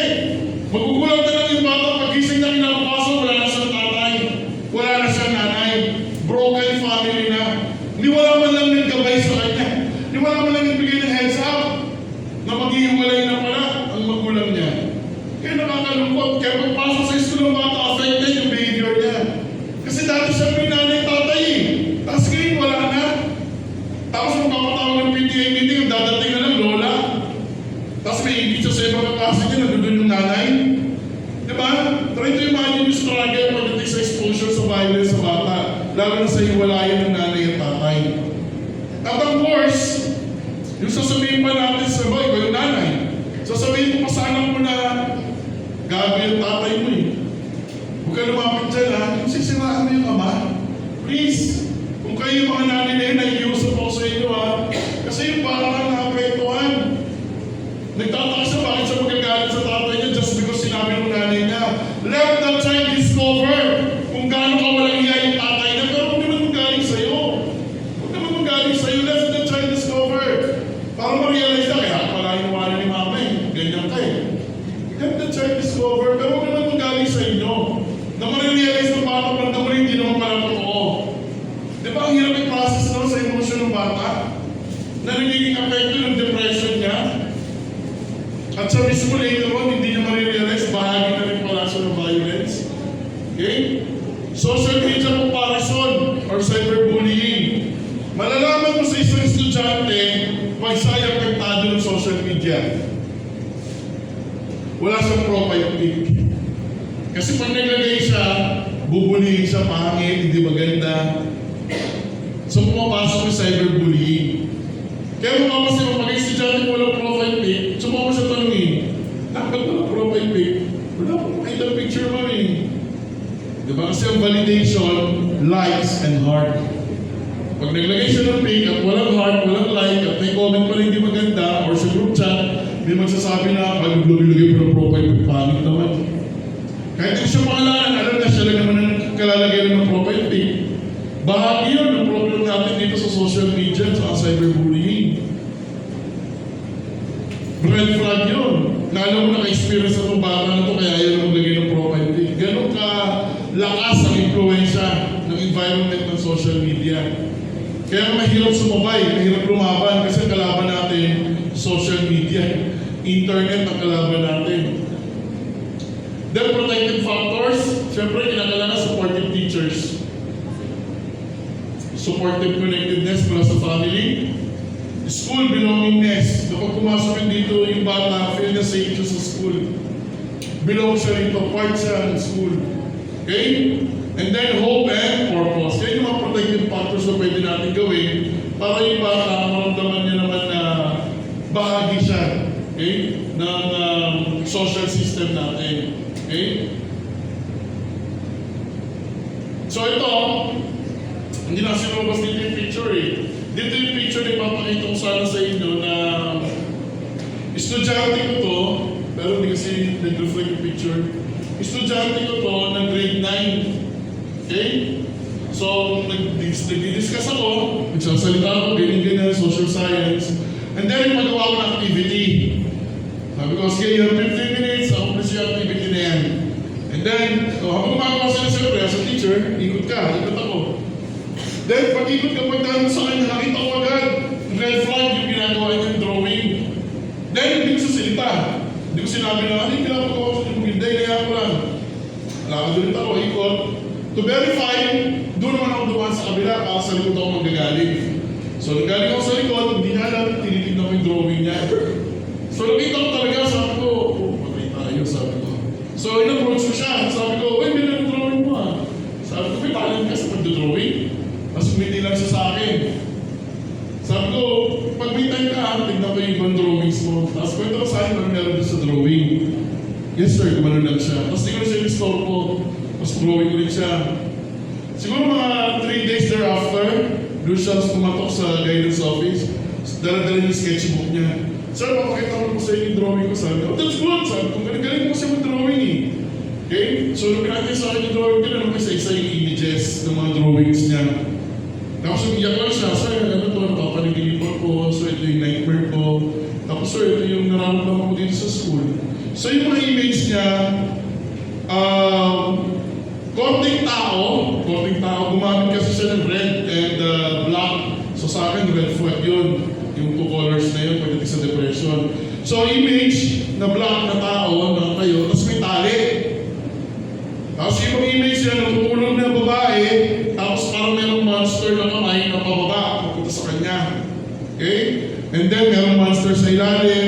Magugulang na lang yung bata, pag-ising na kinabukasan, wala na siyang tatay, wala na siyang nanay, broken family na. Hindi wala man lang naggabay sa kanya. Hindi wala man lang nagbigay ng heads up na maghihiwalay na pala ang magulang niya. Kaya nakakalungkot. Kaya pagpasok sa school ng bata, affected yung behavior niya. Kasi dati siya may nanay tatay eh. Tapos ngayon wala na. Tapos magpapatawag ng PTA meeting, ang dadating na lang lola. Tapos may ingit siya sa ibang kaklase niya, nandun yung nanay. Diba? Try to imagine yung struggle pagdating sa exposure sa violence sa bata. Lalo na sa hiwalayan ng nanay at tatay. At of course, yung sasabihin pa natin sa boy, ikaw yung nanay. Sasabihin mo pa sa anak mo na gabi yung tatay mo eh. Huwag ka lumapit dyan ha. Kung sisiraan mo yung ama, please, kung kayo yung mga nanay na yun, nag-iusap ako sa inyo ha. Kasi yung parang nakapektuhan. Nagtataka siya bakit siya magagalit sa tatay niya just because sinabi ng nanay niya. Let the child discover kung gaano ka walang iya yung tatay niya. Pero huwag naman magaling sa'yo. Huwag naman magaling sa'yo. Let the child discover. Para ma-realize na, kaya pala yung wala ni mama eh. Ganyan ka eh. Let the child discover. Pero huwag naman magaling sa inyo. Na ma-realize ng bata pala na hindi naman pala totoo. Di ba ang hirap yung process no, sa emosyon ng bata? Na nagiging apekto ng depression niya. At sa mismo later on, hindi niya marirealize, bahagi na rin pala siya ng violence. Okay? Social media comparison or cyberbullying. Malalaman mo sa isang estudyante pag siya apektado ng social media. Wala siyang profile pic. Kasi pag naglagay siya, bubulihin siya, pangit, hindi maganda. So pumapasok yung cyberbullying. Kaya mo kasi pag estudyante mo walang profile pic, sumama mo siya tanongin, dapat walang profile pic, wala po makita ang picture mo eh. Diba? Kasi ang validation, likes and heart. Pag naglagay siya ng pic at walang heart, walang like, at may comment pa rin hindi maganda, or sa group chat, may magsasabi na, lagay po ng profile pic, pangit naman. Kahit hindi siya pakalanan, alam na siya lang naman ang kalalagay ng profile pic. Bahagi yun ang problem natin dito sa social media at sa cyberbullying. Red flag yun. Lalo mo naka-experience na itong bata na ito, kaya yun ang maglagay ng profile pic. Ganon ka lakas ang influensya ng environment ng social media. Kaya mahirap sumabay, mahirap lumaban kasi kalaban natin social media. Internet ang kalaban natin. Then protective factors, syempre kinakailangan supportive teachers. Supportive connectedness mula sa family. School belongingness. Kapag pumasok yun dito yung bata, feel na safe siya sa school. Belong siya rito, part siya ng school. Okay? And then hope and purpose. Yan yung mga protective factors na pwede natin gawin para yung bata, maramdaman niya naman na bahagi siya, okay, ng social system natin. Okay? So ito, hindi na sinubas dito yung picture eh. Dito yung picture na ipapakita ko sana sa inyo na estudyante ko to, pero hindi kasi nag-reflect yung picture. Estudyante ko to ng grade 9. Okay? So, nag-discuss ako, nagsasalita ako, ganyan-ganyan, social science. And then, magawa ko ng activity. Sabi ko, sige, you have 15 minutes, accomplish yung activity na yan. And then, habang gumagawa sila siyempre, as a teacher, ikot ako. Then, pag-ikot ka pagdaan sa kanya, nakita ko agad, red flag yung ginagawa niyang drawing. Then, hindi ko sasalita. Hindi ko sinabi na, ano yung pinapagawa ko sa yung hindi, kaya ko lang. Lakad ulit ako, ikot. To verify, doon naman ako dumaan sa kabila, para sa likod ako magagaling. So, nagaling ako sa likod, hindi niya alam, tinitignan ko yung drawing niya. So, nakita ko talaga, sabi ko, patay tayo, sabi ko. So, in-approach ko siya, sabi ko, uy, may drawing mo ah. Sabi ko, may talent ka sa pagdodrawing. Tapos umiti lang siya sa akin. Sabi ko, pag may time ka, tignan ko yung ibang drawings mo. Tapos kwento ko sa akin, ano meron doon sa drawing. Yes sir, gumano lang siya. Tapos tingnan siya yung store ko. Tapos drawing ulit siya. Siguro mga 3 days thereafter, doon siya kumatok sa guidance office. Dala-dala yung sketchbook niya. Sir, papakita ko po sa inyo yung drawing ko. Sabi ko, oh, that's good. Sabi ko, galing mo siya mag-drawing eh. Okay? So, nung pinakita sa akin yung drawing ko, ano ko isa-isa yung images ng mga drawings niya. Tapos umiyak lang siya, sir, ano to, napapanigilipan ko. So, ito yung nightmare ko. Tapos, sir, ito yung nararamdaman ko dito sa school. So, yung mga image niya, konting tao, gumamit kasi siya ng red and black. So, sa akin, red flag yun. Yung 2 colors na yun, pagdating sa depression. So, image na black na tao, na kayo, tapos may tali. Tapos yung image yan, natutulog na babae, tapos parang merong monster na kamay na pababa, pupunta sa kanya. Okay? And then, merong monster sa ilalim,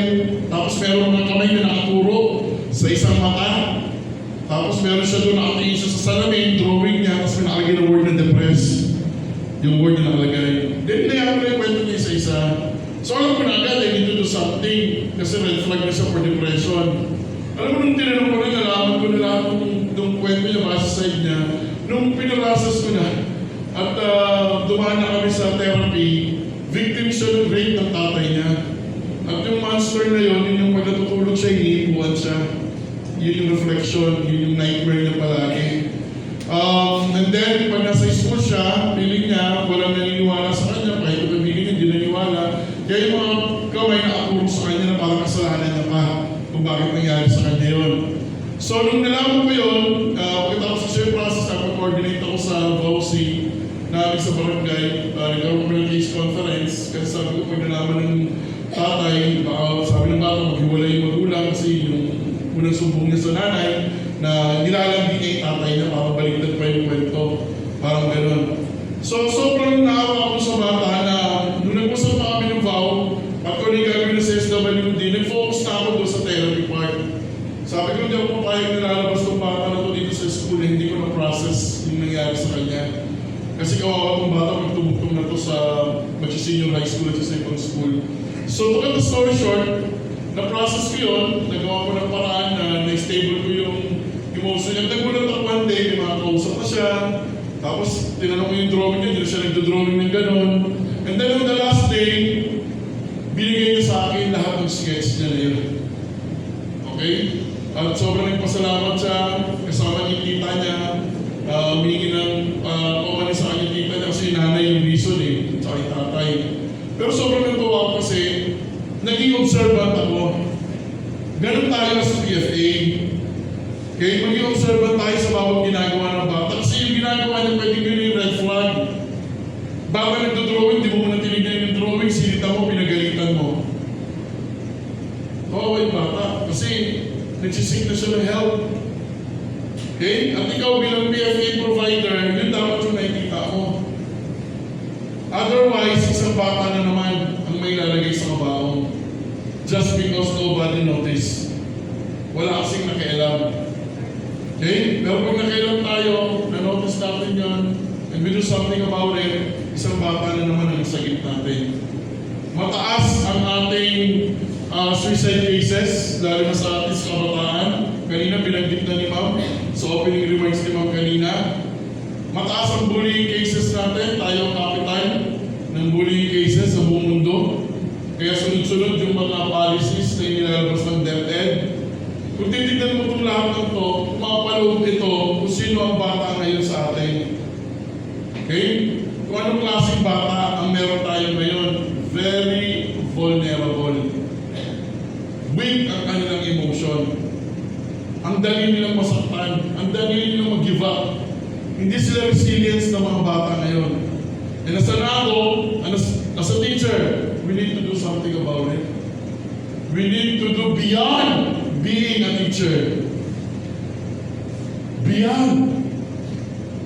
tapos merong mga kamay na nakaturo sa isang mata. Tapos meron siya doon, nakatingin siya sa salamin, drawing niya, tapos may nakalagay na word na depressed. Yung word na nakalagay. Then, nayaman ko yung kwento niya isa-isa. So alam ko na agad, I need to do something kasi red flag na siya for depression. Alam mo, nung tinanong ko na, nalaman ko na lahat nung kwento niya, base sa side niya, nung pinarasas ko na, at dumaan na kami sa therapy, victim siya ng rape ng tatay niya. At yung monster na yun, yun yung pag natutulog siya, iniipuan siya. Yun yung reflection, yun yung nightmare niya palagi. And then, pag nasa school siya, feeling niya, walang naniniwala sa kanya, kahit pag-ibigin niya, hindi naniniwala. Kaya yung mga kamay na apuro sa kanya na parang kasalanan niya pa kung bakit nangyari sa kanya yun. So, nung nalaman ko yun, pagkatapos sa share process, nag-coordinate ako sa VOC namin sa barangay. Nagkaroon ko ng case conference kasi sabi ko, pag nalaman ng tatay, sabi ng bata, maghiwalay yung magulang kasi yung unang sumbong niya sa nanay na nilalambing niya yung tatay niya para baliktad pa yung kwento. Parang gano'n. So, sobrang naawa ako sa bata na nung nag-usap na kami ng vow at kung yung gagawin na sa SWD, nag-focus na ako doon sa therapy part. Sabi ko, hindi ako papayag nilalabas ng bata na to dito sa school, hindi ko na-process yung nangyari sa kanya. Kasi kawawa kong bata, magtumugtong na to sa mag-senior high school at sa ibang school. So, to cut the story short, na-process ko yun, nagawa ko ng paraan na na-stable ko yung emotion niya. Nagulat ako one day, may mga kausap na siya. Tapos, tinanong ko yung drawing niya, hindi siya nagdo-drawing ng gano'n. And then on the last day, binigay niya sa akin lahat ng sketch niya na yun. Okay? At sobrang nagpasalamat siya, kasama niya yung tita niya, humingi ng kumani sa kanya tita niya kasi nanay yung reason eh, tsaka yung tatay. Pero sobrang natuwa ako kasi naging observant ako. Ganun tayo sa PFA. Okay, maging observant tayo sa bawat ginagawa ng bata. Kasi yung ginagawa niya pwedeng yun yung red flag. Baka nagdodrawing, di mo muna tinignan yung drawing, sinita mo, pinagalitan mo. Kawawa yung bata. Kasi nagsisink na siya ng help. Okay? At ikaw bilang PFA provider, yun dapat yung nakikita mo. Otherwise, isang bata na naman ang may lalagay sa kabaong. Just because nobody noticed. Wala kasing nakialam. Okay? Pero pag nakialam tayo, na-notice natin yan, and we do something about it, isang bata na naman ang sagip natin. Mataas ang ating suicide cases, lalo na sa ating kabataan. Kanina binanggit na ni Ma'am, sa opening remarks ni Ma'am kanina. Mataas ang bullying cases natin, tayo ang kapitan ng bullying cases sa buong mundo. Kaya sunod-sunod yung mga policies na inilalabas ng DepEd. Kung titignan mo itong lahat ng ito, mapapaloob ito kung sino ang bata ngayon sa atin. Okay? Kung anong klaseng bata ang meron tayo ngayon, very vulnerable. weak ang kanilang emotion. Ang dali nilang masaktan, ang dali nilang mag-give up. Hindi sila resilience ng mga bata ngayon. And as an adult, and as a teacher, we need to do something about it. We need to do beyond being a teacher. Beyond.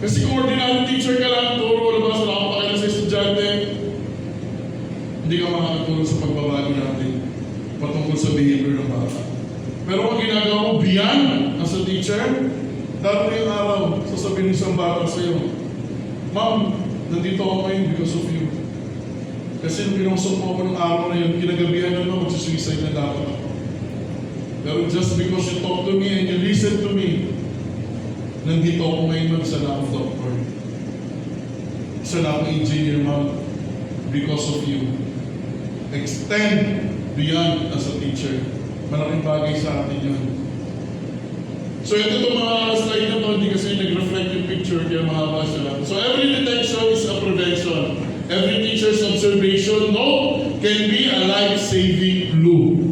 Kasi kung ordinary teacher ka lang, turo, labas, wala kang pakailan sa estudyante, hindi ka makakatulong sa pagbabago natin patungkol sa behavior ng bata. Pero kung ginagawa mo beyond as a teacher, dati yung araw, sasabihin ng isang bata sa'yo, Ma'am, nandito ako ngayon because of you. Kasi nung pinausap mo ako ng araw na yun, kinagabihan na naman, magsisuicide na dapat ako. Pero just because you talk to me and you listen to me, nandito ako ngayon mag-isa na akong doctor. Isa na akong engineer, ma'am, because of you. Extend beyond as a teacher. Malaking bagay sa atin yun. So ito itong mga slide na to, hindi kasi nag-reflect yung picture, kaya mahaba siya. So every detection is a prevention. Every teacher's observation, no, can be a life-saving clue.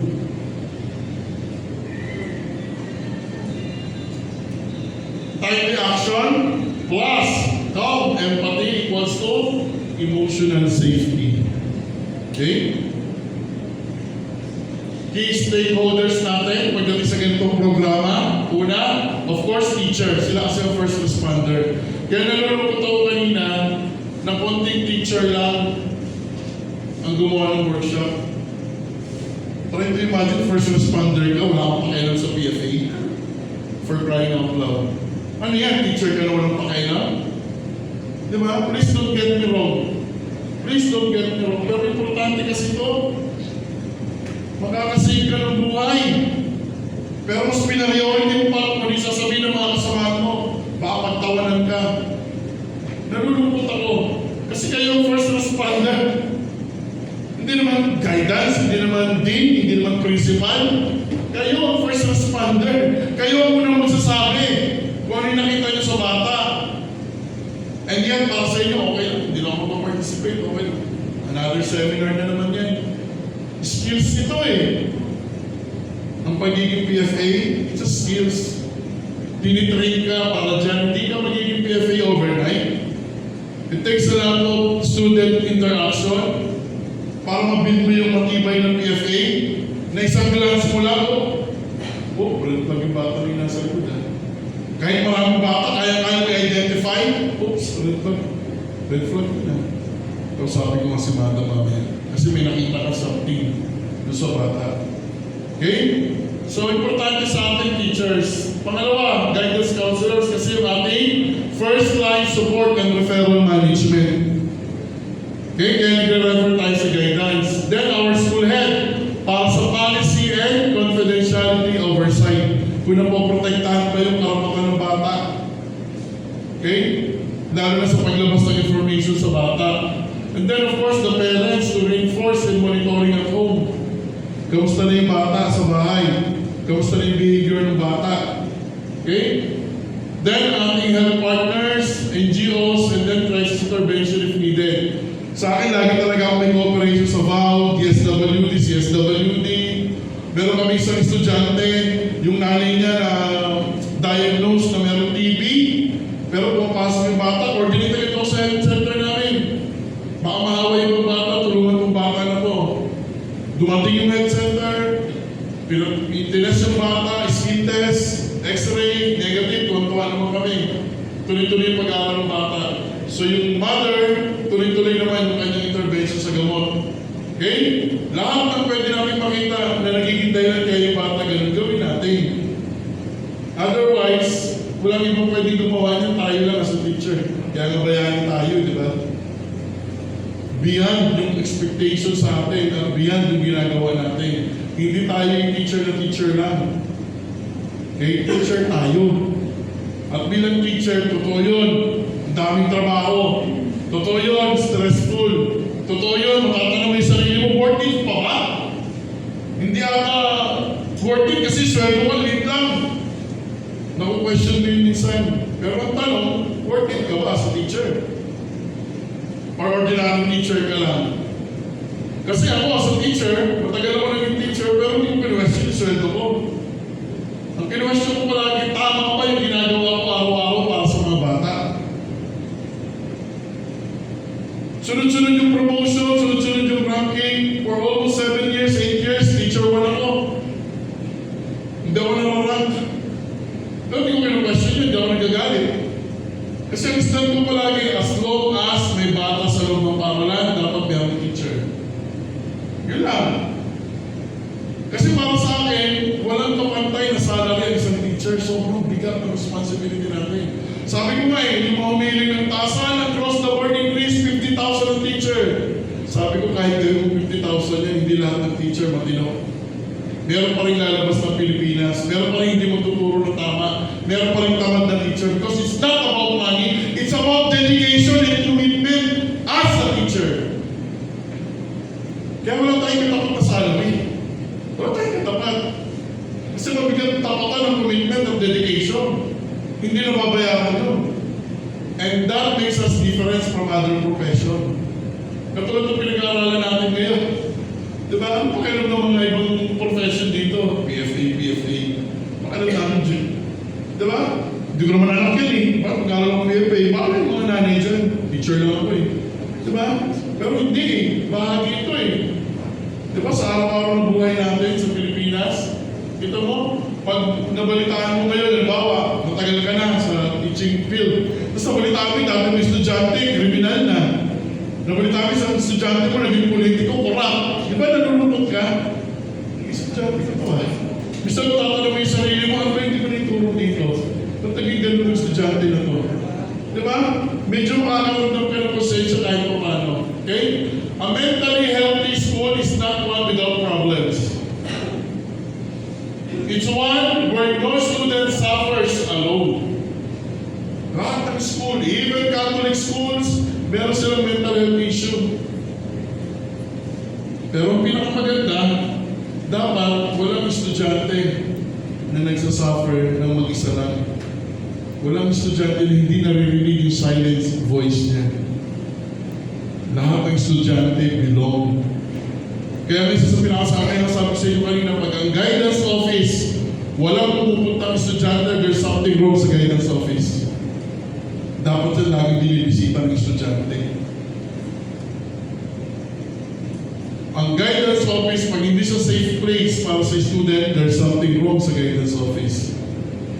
Time reaction plus calm empathy equals to emotional safety. Okay? Key stakeholders natin pagdating sa ganitong programa. Una, of course, teacher. Sila kasi ang first responder. Kaya nalulungkot ako kanina na konting teacher lang ang gumawa ng workshop. Try to imagine first responder ka, wala akong pakailan sa PFA. For crying out loud. Ano yan? Teacher ka na walang pakailan? Di ba? Please don't get me wrong. Please don't get me wrong. Pero importante kasi ito. Makakasave ka ng buhay. Pero mas pinariority mo pa kung hindi sasabihin ng mga kasamahan mo, baka pagtawanan ka. Nalulungkot ako. Kasi kayo ang first responder. Hindi naman guidance, hindi naman dean, hindi naman principal. Kayo ang first responder. Kayo ang unang magsasabi kung ano yung nakita nyo sa bata. And yan, para sa inyo, okay lang. Hindi lang ako mag-participate. Okay lang. Another seminar na naman yan. Skills ito eh. Ang pagiging PFA, it's a skills. Tinitrain ka para dyan. Hindi ka magiging PFA overnight. It takes a lot of student interaction para mabuild mo yung matibay ng PFA na isang glance mo lang, red flag yung bata rin nasa likod. Kahit maraming bata, kaya mo i-identify, red flag na. Ito sabi ko nga si Madam mamaya. Kasi may nakita ka something doon sa bata. Okay? So, importante sa ating teachers. Pangalawa, guidance counselors kasi yung ating first line support and referral management. Okay? Kaya nagre-refer tayo sa guidance. Then, our school head para sa policy and confidentiality oversight. Kung napoprotektahan pa yung karapatan ng bata. Okay? Lalo na sa paglabas ng information sa bata. And then, of course, the parents to reinforce and monitoring at home. Kamusta na yung bata sa bahay? Kamusta na yung behavior ng bata? Okay? Then, ating health partners, NGOs, and then crisis intervention if needed. Sa akin, lagi talaga ako may cooperation sa VAU, DSWD, CSWD. Meron kami isang estudyante, yung nanay niya na diagnosed na meron TB. Pero pumapasok yung bata, coordinator ito sa health center namin. Baka mahawa yung bata, tulungan yung bata na to. Dumating yung health center, tinest yung bata, skin test, x-ray, negative, tuwan-tuwa naman kami. Tuloy-tuloy yung pag-aaral ng bata. So yung mother, tuloy-tuloy naman yung kanyang intervention sa gamot. Okay? Lahat ng pwede namin makita na nagiging dahilan kaya yung bata, ganun gawin natin. Otherwise, walang ibang pwedeng gumawa niyan, tayo lang as a teacher. Kaya nabayanin tayo, di ba? Beyond yung expectation sa atin, beyond yung ginagawa natin. Hindi tayo yung teacher na teacher lang. Okay? Teacher tayo. At bilang teacher, totoo yun. Ang daming trabaho. Totoo yun, stressful. Totoo yun, matatanong mo yung sarili mo, worth it pa ba? Hindi ata worth it kasi sweldo ko, liit lang. Naku-question din minsan. Pero ang tanong, worth it ka ba as a teacher? Or ordinary teacher ka lang? Kasi ako as a teacher, matagal ako naging teacher, pero hindi ko pinwestiyon yung Kasi para sa akin, walang kapantay na salary ang isang teacher. Sobrang bigat ng responsibility natin. Sabi ko nga yung mga humiling ng taasan, across the board increase, 50,000 ang teacher. Sabi ko kahit gawin mo 50,000 yan, hindi lahat ng teacher matino. Meron pa rin lalabas ng Pilipinas. Meron pa rin hindi magtuturo ng tama. Meron pa rin tamad na teacher. Because it's not about money. It's about dedication and commitment as a teacher. Kaya wala tayong katapat na salary. Wala tayong katapat. Kasi mabigat tapatan ng commitment of dedication. Hindi na babayaran yun. And that makes us different from other profession. Katulad ng pinag-aaralan natin ngayon. Diba? Ano pakialam ng mga ibang profession dito? PFA. Pakialam namin dyan. Diba? Hindi ko naman anak yan eh. Bakit mag-aaral ng PFA? Baka yung mga nanay dyan. Teacher lang ako eh. Diba? Pero hindi eh. Bahagi ito eh. Diba? Sa araw-araw ng buhay natin sa Pilipinas, kita mo, pag nabalitaan mo ngayon, halimbawa, matagal ka na sa teaching field. Tapos nabalitaan mo, dati may estudyante, kriminal na. Nabalitaan mo sa estudyante mo, naging politiko, corrupt. Di ba nalulungkot ka? Estudyante ka to ha. Bisa mo tatanong mo yung sarili mo, ano ba hindi ko na ituro dito? Ba't naging ganun yung estudyante na to? Di ba? Medyo makakaroon ka ng konsensya kahit pa paano. Okay? A mentally healthy school is not one without problems. It's one where no student suffers alone. Lahat ng school, even Catholic schools, meron silang mental health issue. Pero ang pinakamaganda, dapat walang estudyante na nagsasuffer ng mag-isa lang. Walang estudyante na hindi naririnig yung silent voice niya. Lahat ng estudyante belong. Kaya may isa sa pinakasakin na sabi sa inyo kanina, pag ang guidance office, walang pumupuntang estudyante, there's something wrong sa guidance office. Dapat yan laging dinibisita ng estudyante. Ang guidance office, pag hindi siya safe place para sa student, there's something wrong sa guidance office.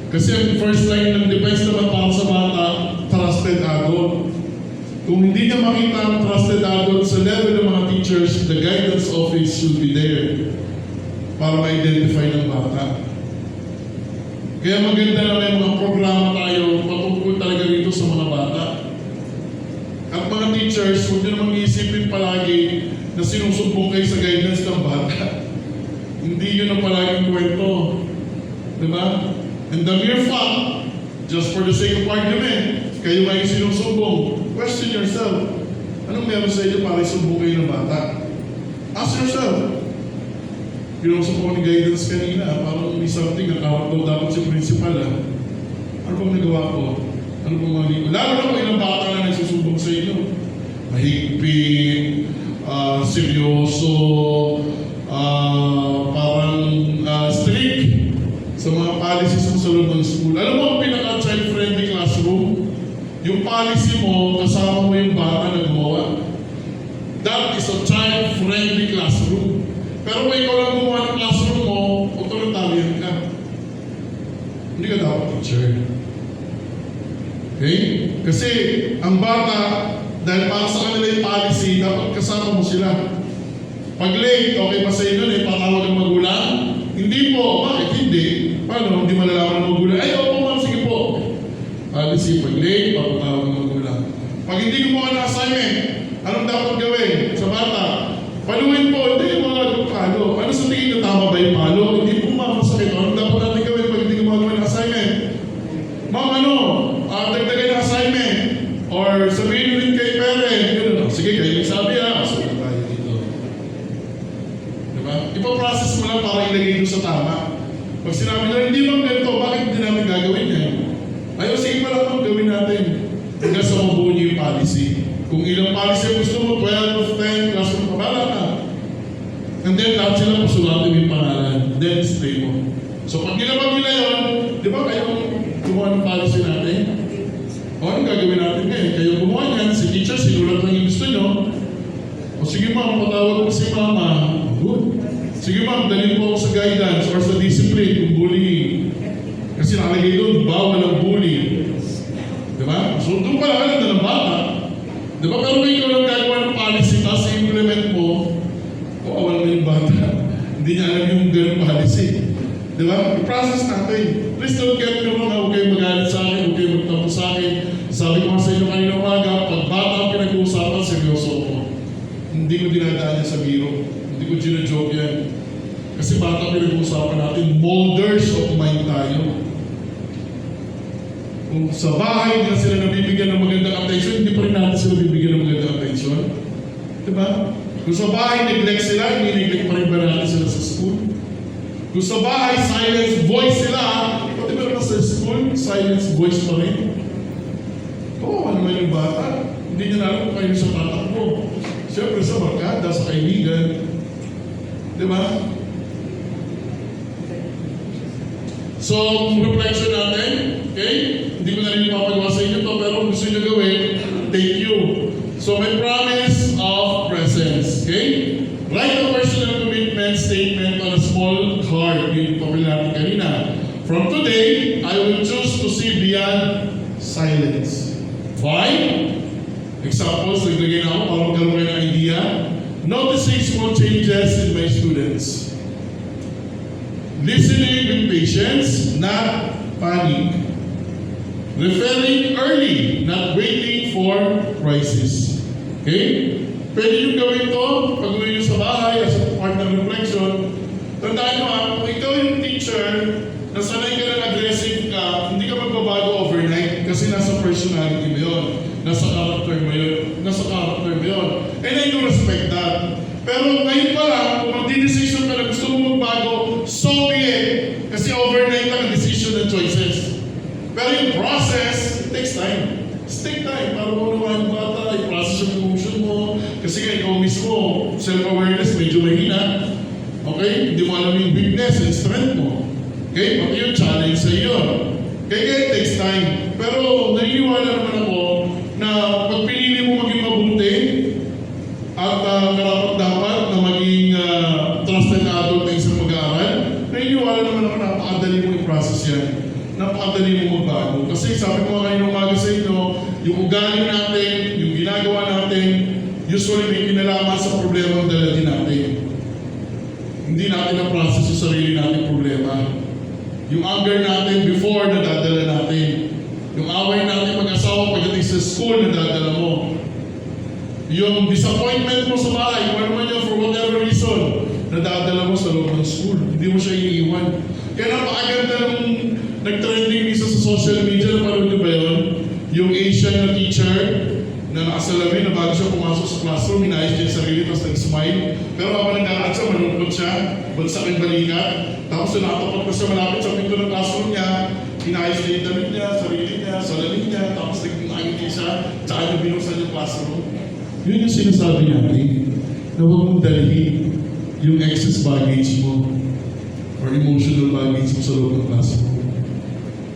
Kasi ang first line ng defense naman para sa bata, trusted adult. Kung hindi niya makita ang trusted adult sa level ng mga teachers, the guidance office should be there para ma-identify ng bata. Kaya maganda na may mga programa tayo patungkol talaga rito sa mga bata. At mga teachers, huwag nyo naman iisipin palagi na sinusumbong kayo sa guidance ng bata. Hindi yun ang palaging kwento. Diba? And the mere fact, just for the sake of argument, kayo nga yung sinusumbong, question yourself, anong meron sa inyo para isumbong kayo ng bata? Ask yourself. Pinusok ko ni guidance kanina, parang may something na tawag daw dapat si principal ha. Ano bang nagawa ko? Ano bang mali ko? Lalo na kung ilang bata na nagsusumbong sa inyo. Mahigpit, seryoso, parang strict sa mga policies mo sa loob ng school. Alam mo ang pinaka-child-friendly classroom? Yung policy mo, kasama mo yung bata na gumawa. That is a child-friendly classroom. Pero kung ikaw lang gumawa ng classroom mo, authoritarian ka. Hindi ka dapat teacher. Okay? Kasi ang bata, dahil para sa kanila yung policy, dapat kasama mo sila. Pag late, okay pa sa inyo, patawag ang magulang? Hindi po. Bakit hindi? Paano? Hindi malalaman ng magulang? Ay, opo ma'am, sige po. Policy, pag late, papatawag ng magulang. Pag hindi gumawa ng assignment, anong dapat gawin sa bata? Paluin po, hindi yung mga palo. Ano sa tingin na tama ba yung palo? Hindi po ma'am, masakit. Anong dapat natin gawin pag hindi gumagawa ng assignment? Ma'am, dagdagan ng assignment. Or sabihin nyo rin kay parent. Yun, sige, kayo yung sabi ha. Sabi tayo dito. Diba? Ipaprocess mo lang para ilagay doon sa tama. Pag sinabi nyo, hindi ma'am ganito, bakit hindi namin gagawin yan? Ayaw, sige pala ma'am, gawin natin. Hanggang sa mabuo nyo yung policy. Kung ilang policy gusto mo, 12, 10, classroom, pabala ka. And then, lahat sila pasulatin yung pangalan. Then, stay mo. So, pag ginabag nila yun, di ba kayo gumawa ng policy natin? O, anong gagawin natin ngayon? Kayo gumawa niyan, si teacher, sinulat lang yung gusto nyo. O, sige ma'am, patawag ko si mama. Good. Sige ma'am, dalhin po ako sa guidance or sa discipline kung bullying. Kasi nakalagay doon, bawal ang bullying. Di ba? So, doon pala ka lang ng bata. Di ba? Pero kung ikaw lang gagawa ng policy, tapos i-implement mo, awal na yung bata. Hindi niya alam yung ganun policy. Di ba? I-process natin. Please don't get me wrong, huwag kayong magalit sa akin, huwag kayong magtampo sa akin. Sabi ko nga sa inyo kanina umaga, pag bata ang pinag-uusapan, seryoso ko. Hindi ko dinadaan yan sa biro. Hindi ko gina-joke yan. Kasi bata pinag-uusapan natin, molders of mind tayo. Kung sa bahay, hindi na sila nabibigyan ng magandang attention, hindi pa rin natin sila bibigyan ng magandang attention. Diba? Kung sa bahay, neglect sila, hindi neglect pa rin ba natin sila sa school? Kung sa bahay, silence voice sila, pati meron na sa school, silence voice pa rin. Oo, ano naman yung bata? Hindi niya na alam kung kayo sa tatakbo. Siyempre sa barkada, sa kaibigan. Diba? So, reflection natin, okay? Hindi ko na rin papagawa sa inyo to, pero kung gusto nyo gawin, thank you. So, may promise of presence, okay? Write a personal commitment statement on a small card. Yung papel natin kanina. From today, I will choose to see beyond silence. Why? Examples, naglagay na ako para magkaroon kayo ng idea. Noticing small changes in my students. Listening with patience, not panic. Referring early, not waiting for crisis. Okay? Pwede nyo gawin to pag uwi nyo sa bahay as a part ng reflection. Tandaan nyo kung ikaw yung teacher na sanay ka ng aggressive ka, hindi ka magbabago overnight kasi nasa personality mo yun. Nasa character mo yun. Nasa character mo yun. And I do respect that. Pero ngayon pa lang, kung magdi-decision ka na gusto mo magbago, so be it. Kasi overnight lang ang decision and choices. Pero yung process, it takes time. It takes time para mo naman yung bata, i-process yung emotion mo. Kasi nga ikaw mismo, self-awareness medyo mahina. Okay? Hindi mo alam yung weakness and strength mo. Okay? Pati yung challenge sa iyo. Kaya it takes time. Pero naniniwala naman ako na pag pinili mo maging mabuti at karapat-dapat na maging trusted adult na isang mag-aaral, naniniwala naman ako na napakadali mo i-process yan. Napakadali mo magbago. Kasi sabi ko nga kayo umaga sa inyo, yung ugali natin, yung ginagawa natin, usually may kinalaman sa problema ang dala din natin. Hindi natin na-process yung sarili natin problema. Yung anger natin before, nadadala natin. Yung away natin mag-asawa pagdating sa school, nadadala mo. Yung disappointment mo sa bahay, kung ano man yun, for whatever reason, nadadala mo sa loob ng school. Hindi mo siya iniiwan. Kaya napakaganda nung nag-trending isa sa social media, naparoon niyo ba yun? Yung Asian na teacher na nakasalamin na bago siya pumasok sa classroom, hinayos niya yung sarili, tapos nag-smile. Pero habang nag-aaral siya, malungkot siya, bagsak yung balikat. Tapos nakatapat pa siya malapit sa pinto ng classroom niya, hinayos niya yung damit niya, sarili niya, salamin niya, tapos nag-nakingin siya, tsaka niya binuksan yung classroom. Yun yung sinasabi natin, na huwag mong dalhin yung excess baggage mo or emotional baggage mo sa loob ng classroom.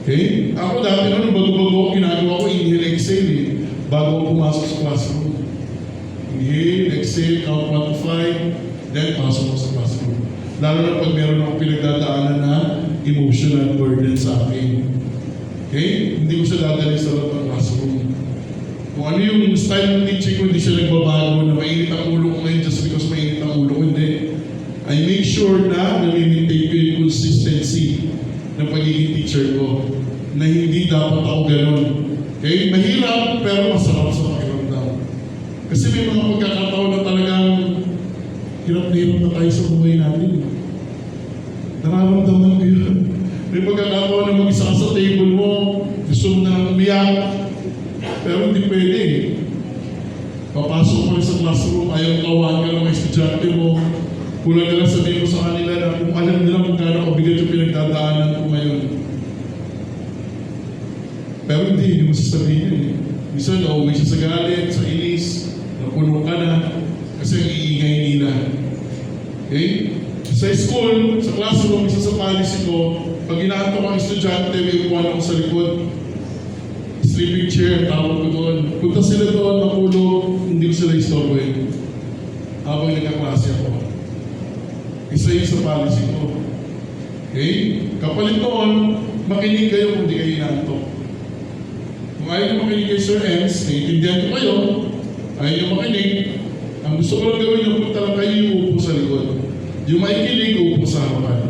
Okay? Ako dati nung bago-bago ako, ginagawa ko inhale, exhale eh. Bago ako pumasok sa classroom. Inhale, exhale, count 1 to 5, then pasok ako sa classroom. Lalo na pag meron akong pinagdadaanan na emotional burden sa akin. Okay? Hindi ko siya dadali sa loob ng classroom. Kung ano yung style ng teaching ko, hindi siya nagbabago na mainit ang ulo ko ngayon just because mainit ang ulo ko. Hindi. I make sure na nami-maintain ko yung consistency ng pagiging teacher ko. Na hindi dapat ako ganun. Okay? Mahirap, pero masarap sa pakiramdam. Kasi may mga pagkakataon na talagang hirap na hirap na tayo sa buhay natin. Nararamdaman ko yun. May pagkakataon na mag-isa ka sa table mo, gusto mo na umiyak, pero hindi pwede. Papasok mo rin sa classroom, ayaw kawan ka ng mga estudyante mo, kulang ka lang sabihin mo sa kanila na kung alam nila kung gaano kabigat yung pinagdadaanan ko ngayon. Pero hindi mo sasabihin yun eh. Minsan, nauwi siya sa galit, sa inis, napuno ka na, kasi ang iingay nila. Okay? Sa school, sa classroom, isa sa policy ko, pag inaantok ang estudyante, may upuan ako sa likod. Sleeping chair, tawag ko doon. Punta sila doon, nakulog, hindi ko sila istorbohin. Habang nagkaklase ako. Isa yun sa policy ko. Okay? Kapalit doon, makinig kayo kung di kayo inaantok. Kung ayaw nyo makinig kay Sir Ems, naiintindihan ko kayo, ayaw nyo makinig, ang gusto ko lang gawin nyo, punta lang kayo yung upo sa likod. Yung maikinig, uupo sa harapan.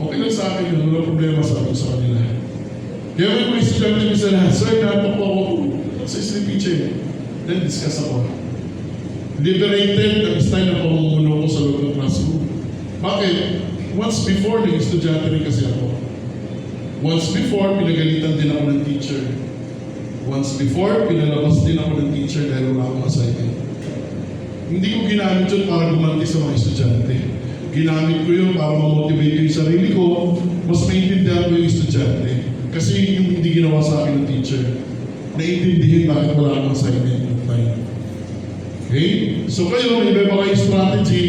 Okay lang sa akin yun, wala problema sa akin sa kanila. Kaya may mga estudyante bisa na, Sir, nato po ako sa sleeping chair. Then discuss ako. Liberated ang style na pamumuno ko sa loob ng classroom. Bakit? Once before, naging estudyante rin kasi ako. Once before, pinagalitan din ako ng teacher. Once before, pinalabas din ako ng teacher dahil wala akong assignment. Hindi ko ginamit yun para gumanti sa mga estudyante. Ginamit ko yun para ma-motivate ko yung sarili ko, mas maintindihan ko yung estudyante. Kasi yun yung hindi ginawa sa akin ng teacher. Naiintindihin bakit wala akong assignment ng time. Okay? So kayo, may iba kayong strategy,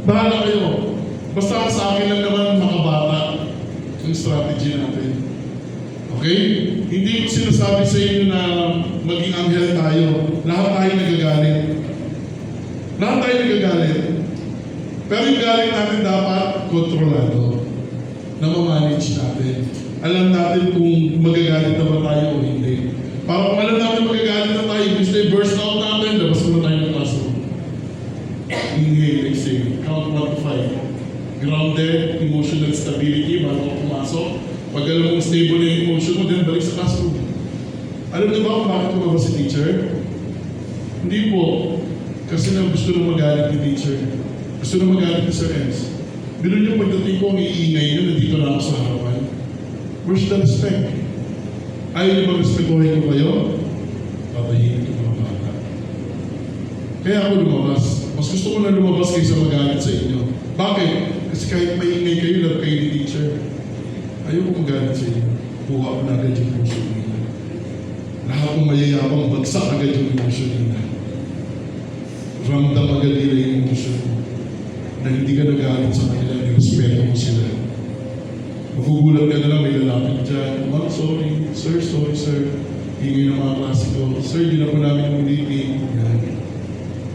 bahala kayo. Basta sa akin lang naman makabata yung strategy natin. Okay? Hindi ko sinasabi sa inyo na maging anghel tayo. Lahat tayo nagagalit. Lahat tayo nagagalit. Pero yung galit natin dapat kontrolado. Na ma-manage natin. Alam natin kung magagalit na ba tayo o hindi. Para kung alam natin magagalit na tayo, imbis na burst out natin, labas mo na tayo ng classroom. Inhale, exhale. Count 1 to 5. Grounded, emotional stability bago ako pumasok. Pag alam mong stable na yung emotion mo, then balik sa classroom. Alam niyo ba kung bakit tumaba si teacher? Hindi po. Kasi na gusto na magalit ni teacher. Gusto na magalit ni Sir Enz. Biro niyo pagdating ko, ang iingay niyo, nandito na ako sa harapan. Where's the respect? Ayaw niyo ba respetuhin ko kayo? Papayin ko mga bata. Kaya ako lumabas. Mas gusto ko na lumabas kaysa magalit sa inyo. Bakit? Kasi kahit maingay kayo, love kayo ni teacher. Ayaw ko magalit sa inyo. Kuha ko na agad yung emotion nila. Lahat ng mayayabang bagsak agad yung emotion nila. Ramdam agad nila yung emotion mo. Na hindi ka nagalit sa kanila, nirespeto mo sila. Magugulat ka na lang, may lalapit dyan. Ma'am, sorry. Sir, sorry, sir. Hingi ng mga klase ko. Sir, di na po namin ulitin. Yan.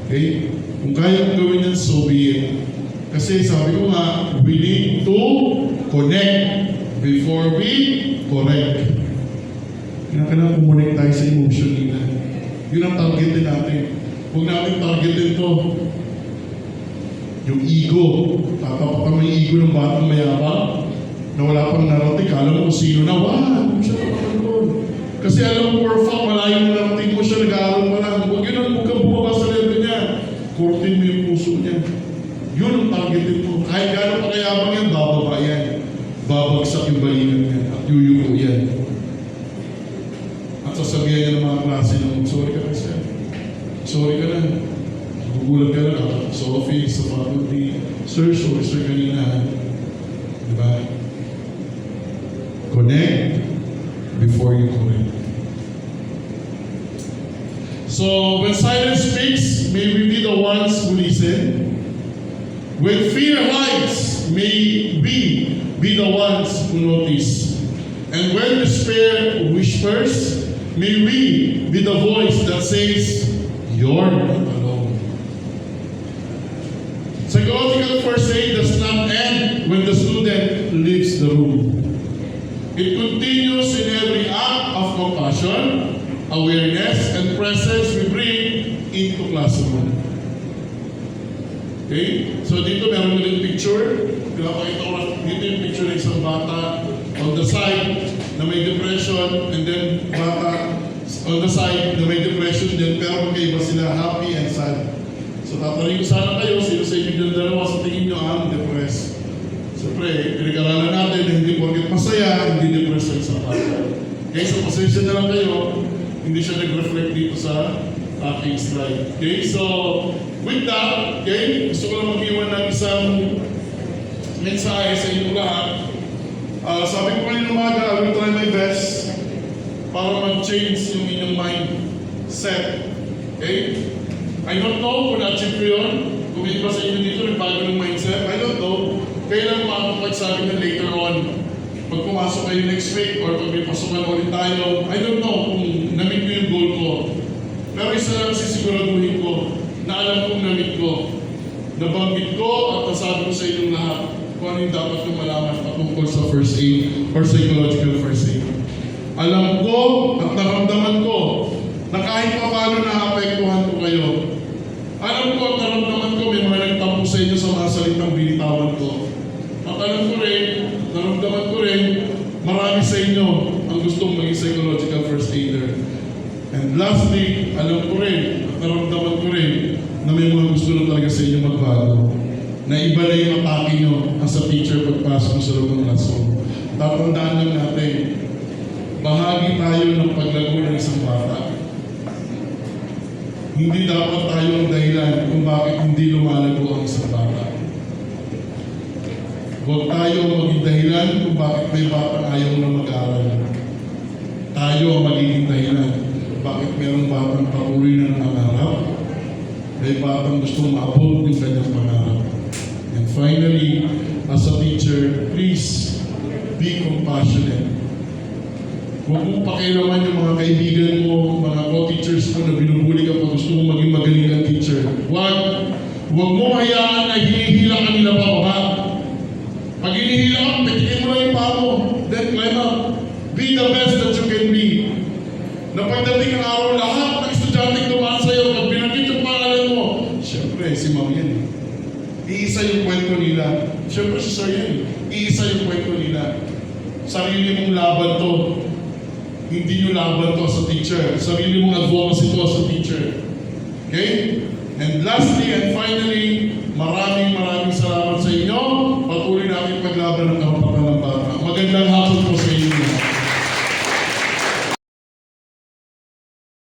Okay? Kung kaya kong gawin yan, so be it. Kasi sabi ko nga, we need to connect before we correct. Kailangan kumonect tayo sa emotion nila. Yun ang targetin natin. Huwag natin targetin to. Yung ego. Tatapakan mo yung ego ng batang mayabang na wala pang narating. Alam mo kung sino na, wag siya naman doon. Kasi alam mo, for a fact, malayo na narating mo siya, nag-aaral pa lang. Huwag yun ang mukhang bumaba sa level niya. Kortin mo yung puso niya. Yun ang targetin mo. Kahit gano'n pa kayabang yan, bababa yan. Babagsak yung balikan niya at yuyuko yan. At sasabihan niya ng mga klase ng, sorry ka kasi. Sorry ka na. Gugulat ka na sa office, sa faculty. Sir, sorry sir kanina. Diba? Connect before you correct. So, when silence speaks, may we be the ones who listen. When fear hides, may we be the ones who notice. And when despair whispers, may we be the voice that says, you're not alone. Psychological first aid does not end when the student leaves the room. It continues in every act of compassion, awareness, and presence we bring into classroom. Okay? So dito meron mo yung picture. Pinapakita ko dito yung picture ng isang bata on the side na may depression, and then bata on the side na may depression din, pero magkaiba sila, happy and sad. So tatanungin ko sana kayo, sino sa inyo yung dalawa sa tingin nyo ang depressed? Siyempre, pinag-aralan natin na hindi porket masaya, hindi depressed ang isang bata. Okay, so pasensya na lang kayo, hindi siya nag-reflect dito sa aking slide. Okay, so with that, okay, gusto ko lang mag-iwan ng isang mensahe sa inyo lahat. Sabi ko kanina umaga, I will try my best para mag-change yung inyong mindset. Okay? I don't know kung na-achieve ko yun. Kung may iba sa inyo dito, nagbago ng mindset. I don't know. Kailan makakapag sa akin na later on. Pag pumasok kayo next week or pag may pasukan ulit tayo, I don't know kung na-meet ko yung goal ko. Pero isa lang sisiguraduhin ko na alam kong na-meet ko. Nabanggit ko at nasabi ko sa inyong lahat kung ano yung dapat kong malaman patungkol sa first aid or psychological first aid. Alam ko at naramdaman ko na kahit pa paano naapektuhan ko kayo. Alam ko at naramdaman ko may mga nagtampo sa inyo sa mga salitang binitawan ko. At alam ko rin, naramdaman ko rin, marami sa inyo ang gustong maging psychological first aider. And lastly, alam ko rin, at naramdaman ko rin, na may mga gusto na talaga sa inyo magbago. Na iba na yung atake nyo as a teacher pagpasok mo sa loob ng classroom. Tatandaan lang natin, bahagi tayo ng paglago ng isang bata. Hindi dapat tayo ang dahilan kung bakit hindi lumalago ang isang bata. Huwag tayo maging dahilan kung bakit may batang ayaw na mag-aaral. Tayo ang magiging dahilan bakit mayroong batang patuloy na nangangarap. May batang gustong maabot yung kanyang pangarap. And finally, as a teacher, please be compassionate. Huwag mong pakialaman yung mga kaibigan mo, mga co-teachers mo na binubuli ka pag gusto mo maging magaling kang teacher. Huwag mo hayaan na hinihila ka nila pababa. Pag hinihila ka, petikin mo lang yung paa mo. Then climb up. Be the best that you can be. Na pagdating ng araw, lahat ng estudyante dumaan sa'yo, pag binanggit yung pangalan mo, siyempre, si Ma'am yan. Iisa yung kwento nila. Siyempre, si Sir yan. Iisa yung kwento nila. Sarili mong laban to. Hindi nyo laban to as a teacher. Sarili mong advocacy to as a teacher. Okay? And lastly and finally, maraming